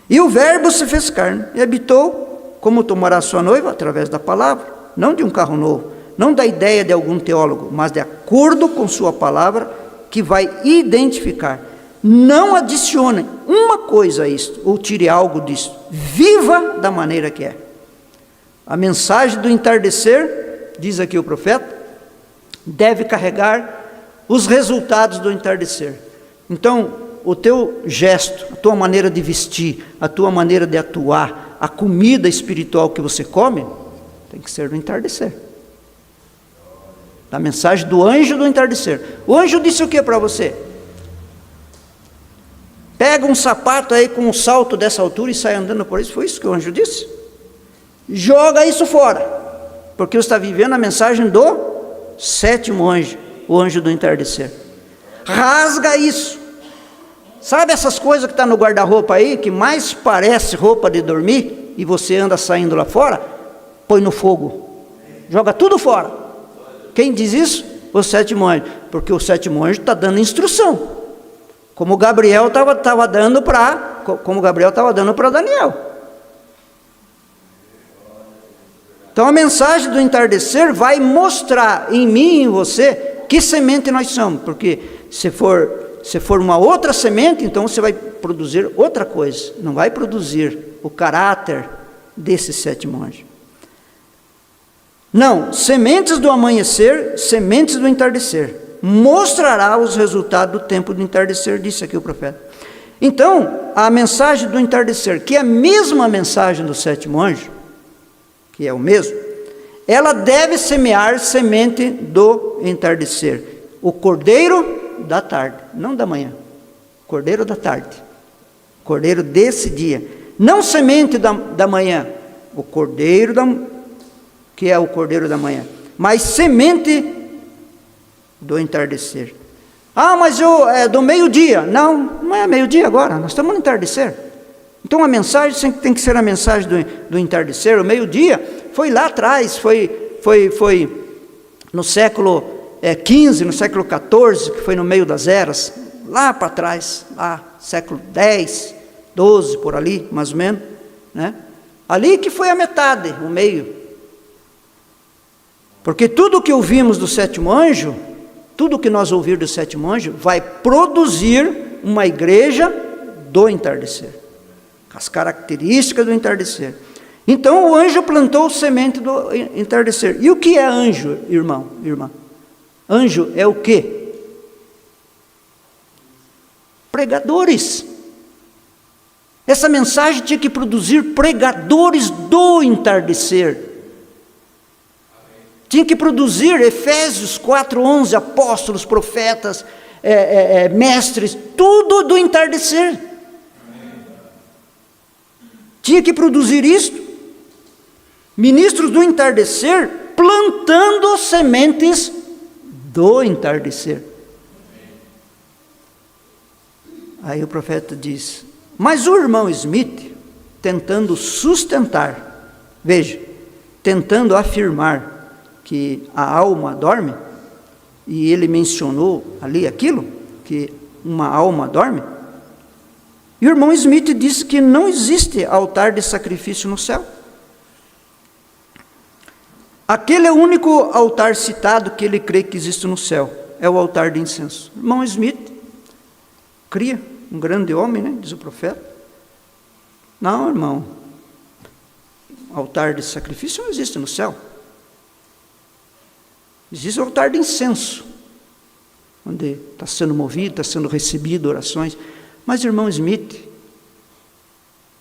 E o verbo se fez carne e habitou. Como tomará sua noiva? Através da palavra, não de um carro novo, não da ideia de algum teólogo, mas de acordo com sua palavra, que vai identificar. Não adicione uma coisa a isto, ou tire algo disso. Viva da maneira que é. A mensagem do entardecer, diz aqui o profeta, deve carregar os resultados do entardecer. Então, o teu gesto, a tua maneira de vestir, a tua maneira de atuar, a comida espiritual que você come, tem que ser do entardecer. A mensagem do anjo do entardecer. O anjo disse o que para você? Pega um sapato aí com um salto dessa altura e sai andando por isso. Foi isso que o anjo disse? Joga isso fora, porque você está vivendo a mensagem do sétimo anjo, o anjo do entardecer. Rasga isso. Sabe essas coisas que estão no guarda-roupa aí, que mais parece roupa de dormir, e você anda saindo lá fora? Põe no fogo. Joga tudo fora. Quem diz isso? O sétimo anjo. Porque o sétimo anjo está dando instrução. Como Gabriel estava dando para Daniel. Então a mensagem do entardecer vai mostrar em mim e em você que semente nós somos, porque se for uma outra semente, então você vai produzir outra coisa, não vai produzir o caráter desse sétimo anjo. Não, sementes do amanhecer, sementes do entardecer, mostrará os resultados do tempo do entardecer, disse aqui o profeta. Então, a mensagem do entardecer, que é a mesma mensagem do sétimo anjo, que é o mesmo, ela deve semear semente do entardecer. O cordeiro da tarde, não da manhã. Cordeiro da tarde. Cordeiro desse dia. Não semente da manhã. O cordeiro que é o cordeiro da manhã. Mas semente do entardecer. Ah, mas é do meio-dia. Não é meio-dia agora. Nós estamos no entardecer. Então a mensagem tem que ser a mensagem do entardecer. O meio-dia foi lá atrás, foi foi no século XV, no século XIV, que foi no meio das eras, lá para trás, lá, século X, XII, por ali, mais ou menos, né? Ali que foi a metade, o meio. Porque tudo que ouvimos do sétimo anjo, tudo que nós ouvir do sétimo anjo, vai produzir uma igreja do entardecer, as características do entardecer. Então o anjo plantou semente do entardecer. E o que é anjo, irmão, irmã? Anjo é o quê? Pregadores. Essa mensagem tinha que produzir pregadores do entardecer. Tinha que produzir Efésios 4:11, apóstolos, profetas, mestres, tudo do entardecer. Tinha que produzir isto. Ministros do entardecer, plantando sementes do entardecer. Aí o profeta diz, mas o irmão Smith, tentando sustentar, veja, tentando afirmar que a alma dorme, e ele mencionou ali aquilo, que uma alma dorme, e o irmão Smith disse que não existe altar de sacrifício no céu. Aquele é o único altar citado que ele crê que existe no céu, é o altar de incenso. O irmão Smith cria, um grande homem, né, diz o profeta. Não, irmão, altar de sacrifício não existe no céu. Existe o altar de incenso, onde está sendo movido, está sendo recebido orações. Mas, irmão Smith,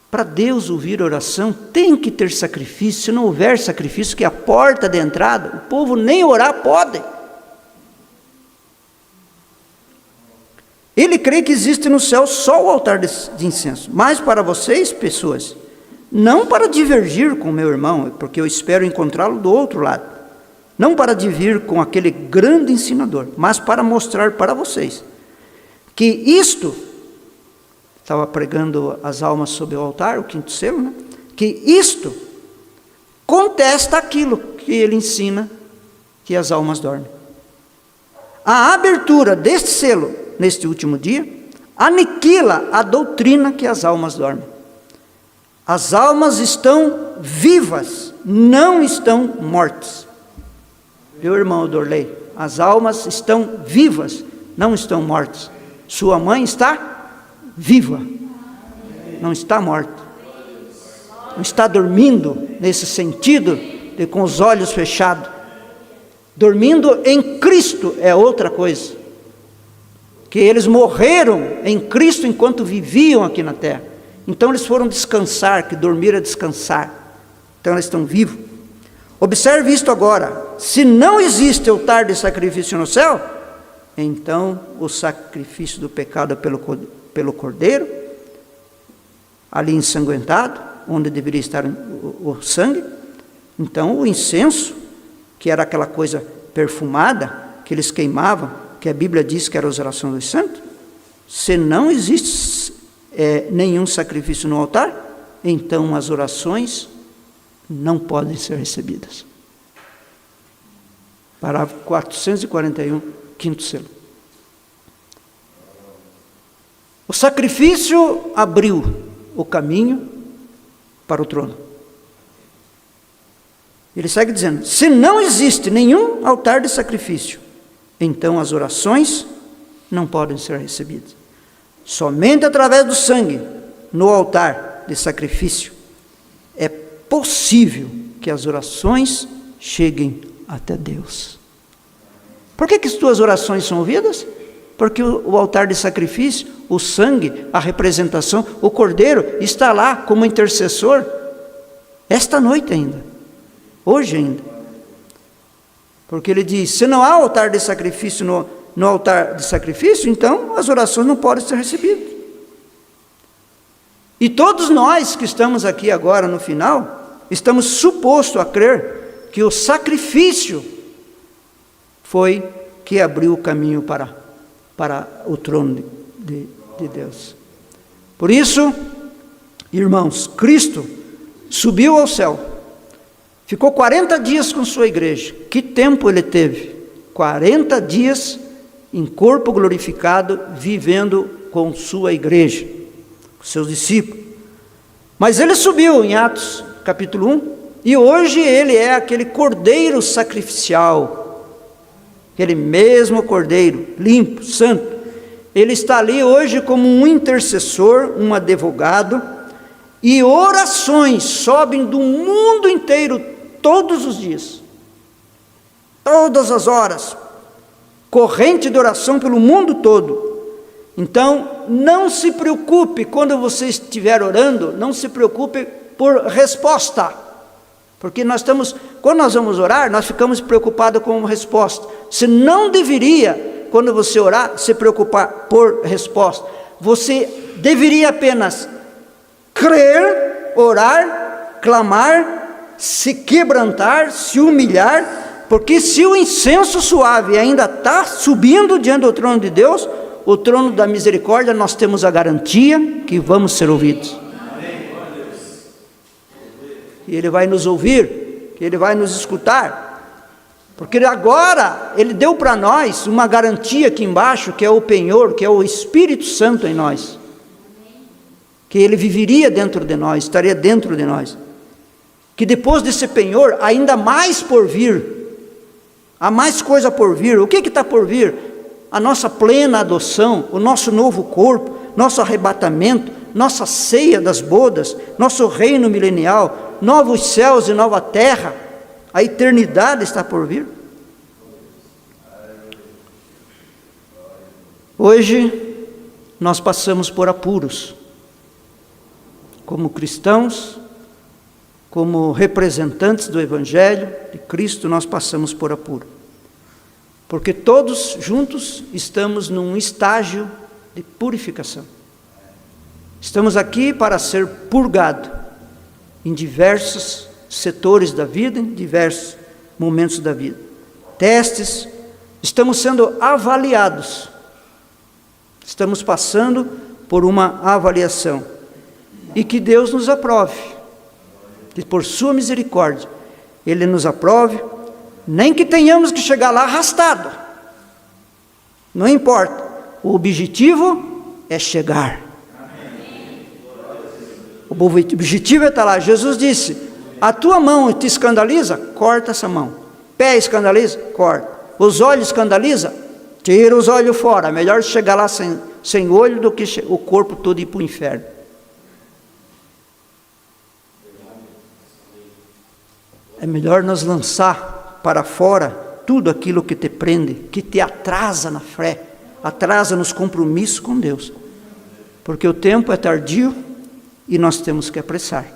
para Deus ouvir oração, tem que ter sacrifício. Se não houver sacrifício, que é a porta de entrada, o povo nem orar pode. Ele crê que existe no céu só o altar de incenso. Mas para vocês, pessoas, não para divergir com o meu irmão, porque eu espero encontrá-lo do outro lado. Não para dividir com aquele grande ensinador, mas para mostrar para vocês que isto, estava pregando as almas sob o altar, o quinto selo, né? Que isto contesta aquilo que ele ensina, que as almas dormem. A abertura deste selo, neste último dia, aniquila a doutrina que as almas dormem. As almas estão vivas, não estão mortas. Meu irmão Dorley, as almas estão vivas, não estão mortas. Sua mãe está viva, não está morta. Não está dormindo nesse sentido de com os olhos fechados. Dormindo em Cristo é outra coisa. Que eles morreram em Cristo enquanto viviam aqui na terra. Então eles foram descansar, que dormir é descansar. Então eles estão vivos. Observe isto agora. Se não existe altar de sacrifício no céu, então o sacrifício do pecado é pelo cordeiro, ali ensanguentado, onde deveria estar o sangue. Então o incenso, que era aquela coisa perfumada, que eles queimavam, que a Bíblia diz que era as orações dos santos, se não existe nenhum sacrifício no altar, então as orações não podem ser recebidas. Parágrafo 441, quinto selo. O sacrifício abriu o caminho para o trono. Ele segue dizendo, se não existe nenhum altar de sacrifício, então as orações não podem ser recebidas. Somente através do sangue, no altar de sacrifício, é possível que as orações cheguem até Deus. Por que as tuas orações são ouvidas? Porque o altar de sacrifício, o sangue, a representação, o cordeiro está lá como intercessor, esta noite ainda, hoje ainda. Porque ele diz, se não há altar de sacrifício no altar de sacrifício, então as orações não podem ser recebidas. E todos nós que estamos aqui agora no final, estamos supostos a crer que o sacrifício foi que abriu o caminho para o trono de Deus. Por isso, irmãos, Cristo subiu ao céu, ficou 40 dias com sua igreja. Que tempo ele teve? 40 dias em corpo glorificado, vivendo com sua igreja, com seus discípulos. Mas ele subiu em Atos capítulo 1, e hoje ele é aquele cordeiro sacrificial, aquele mesmo cordeiro, limpo, santo. Ele está ali hoje como um intercessor, um advogado, e orações sobem do mundo inteiro todos os dias, todas as horas, corrente de oração pelo mundo todo. Então, não se preocupe quando você estiver orando, não se preocupe por resposta, porque quando nós vamos orar, nós ficamos preocupados com resposta. Você não deveria, quando você orar, se preocupar por resposta. Você deveria apenas crer, orar, clamar, se quebrantar, se humilhar, porque se o incenso suave ainda está subindo diante do trono de Deus, o trono da misericórdia, nós temos a garantia que vamos ser ouvidos. E Ele vai nos ouvir, que Ele vai nos escutar, porque agora Ele deu para nós uma garantia aqui embaixo, que é o penhor, que é o Espírito Santo em nós, que Ele viveria dentro de nós, estaria dentro de nós, que depois desse penhor, ainda mais por vir, há mais coisa por vir. O que está por vir? A nossa plena adoção, o nosso novo corpo, nosso arrebatamento, nossa ceia das bodas, nosso reino milenial, novos céus e nova terra, a eternidade está por vir. Hoje, nós passamos por apuros, como cristãos, como representantes do Evangelho de Cristo, nós passamos por apuro. Porque todos juntos estamos num estágio de purificação. Estamos aqui para ser purgado em diversos setores da vida, em diversos momentos da vida. Testes, estamos sendo avaliados. Estamos passando por uma avaliação. E que Deus nos aprove. Que por sua misericórdia, Ele nos aprove, nem que tenhamos que chegar lá arrastado. Não importa. O objetivo é chegar. O objetivo é estar lá. Jesus disse: a tua mão te escandaliza? Corta essa mão. Pé escandaliza? Corta. Os olhos escandaliza? Tira os olhos fora. Melhor chegar lá sem olho do que o corpo todo ir para o inferno. É melhor nos lançar para fora tudo aquilo que te prende, que te atrasa na fé, atrasa nos compromissos com Deus. Porque o tempo é tardio e nós temos que apressar.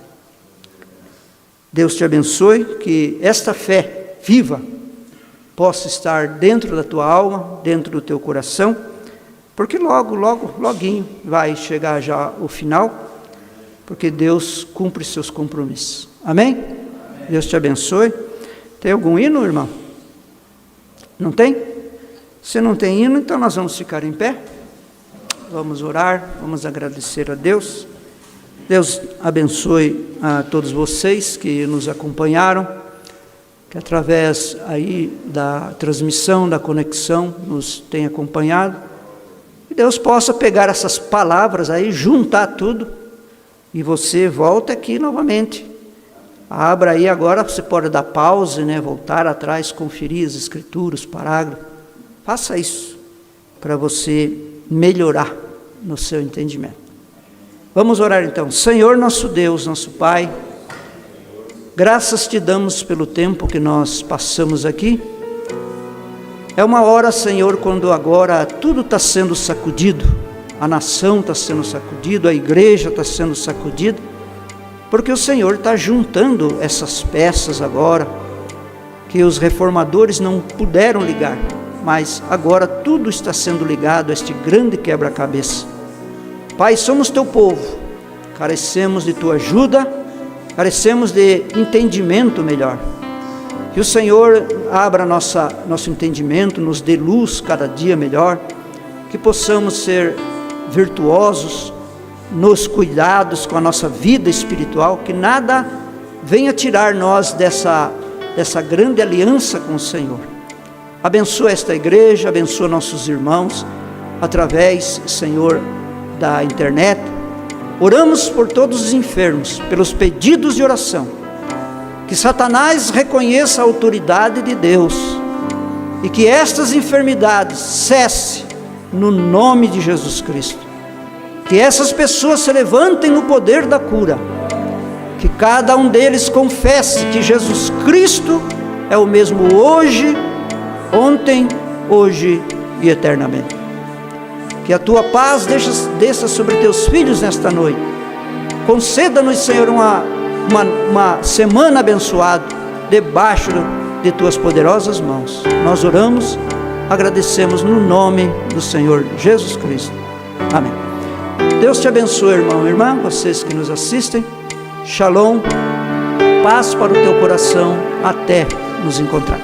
Deus te abençoe, que esta fé viva possa estar dentro da tua alma, dentro do teu coração, porque loguinho vai chegar já o final, porque Deus cumpre seus compromissos. Amém? Deus te abençoe. Tem algum hino, irmão? Não tem? Se não tem hino, então nós vamos ficar em pé. Vamos orar, vamos agradecer a Deus. Deus abençoe a todos vocês que nos acompanharam, que através aí da transmissão, da conexão, nos tem acompanhado. Que Deus possa pegar essas palavras aí, juntar tudo, e você volta aqui novamente. Abra aí agora, você pode dar pause, voltar atrás, conferir as escrituras, os parágrafos. Faça isso para você melhorar no seu entendimento. Vamos orar então. Senhor nosso Deus, nosso Pai, graças te damos pelo tempo que nós passamos aqui. É uma hora, Senhor, quando agora tudo está sendo sacudido. A nação está sendo sacudida, a igreja está sendo sacudida. Porque o Senhor está juntando essas peças agora, que os reformadores não puderam ligar, mas agora tudo está sendo ligado a este grande quebra-cabeça. Pai, somos teu povo, carecemos de tua ajuda, carecemos de entendimento melhor. Que o Senhor abra nosso entendimento, nos dê luz cada dia melhor, que possamos ser virtuosos, nos cuidados com a nossa vida espiritual, que nada venha tirar nós dessa grande aliança com o Senhor. Abençoa esta igreja, abençoa nossos irmãos, através, Senhor, da internet. Oramos por todos os enfermos, pelos pedidos de oração, que Satanás reconheça a autoridade de Deus, e que estas enfermidades cessem no nome de Jesus Cristo. Que essas pessoas se levantem no poder da cura, que cada um deles confesse que Jesus Cristo é o mesmo hoje, ontem, hoje e eternamente. Que a tua paz desça sobre teus filhos nesta noite. Conceda-nos, Senhor, uma semana abençoada, debaixo de tuas poderosas mãos. Nós oramos, agradecemos no nome do Senhor Jesus Cristo. Amém. Deus te abençoe, irmão e irmã, vocês que nos assistem. Shalom, paz para o teu coração, até nos encontrar.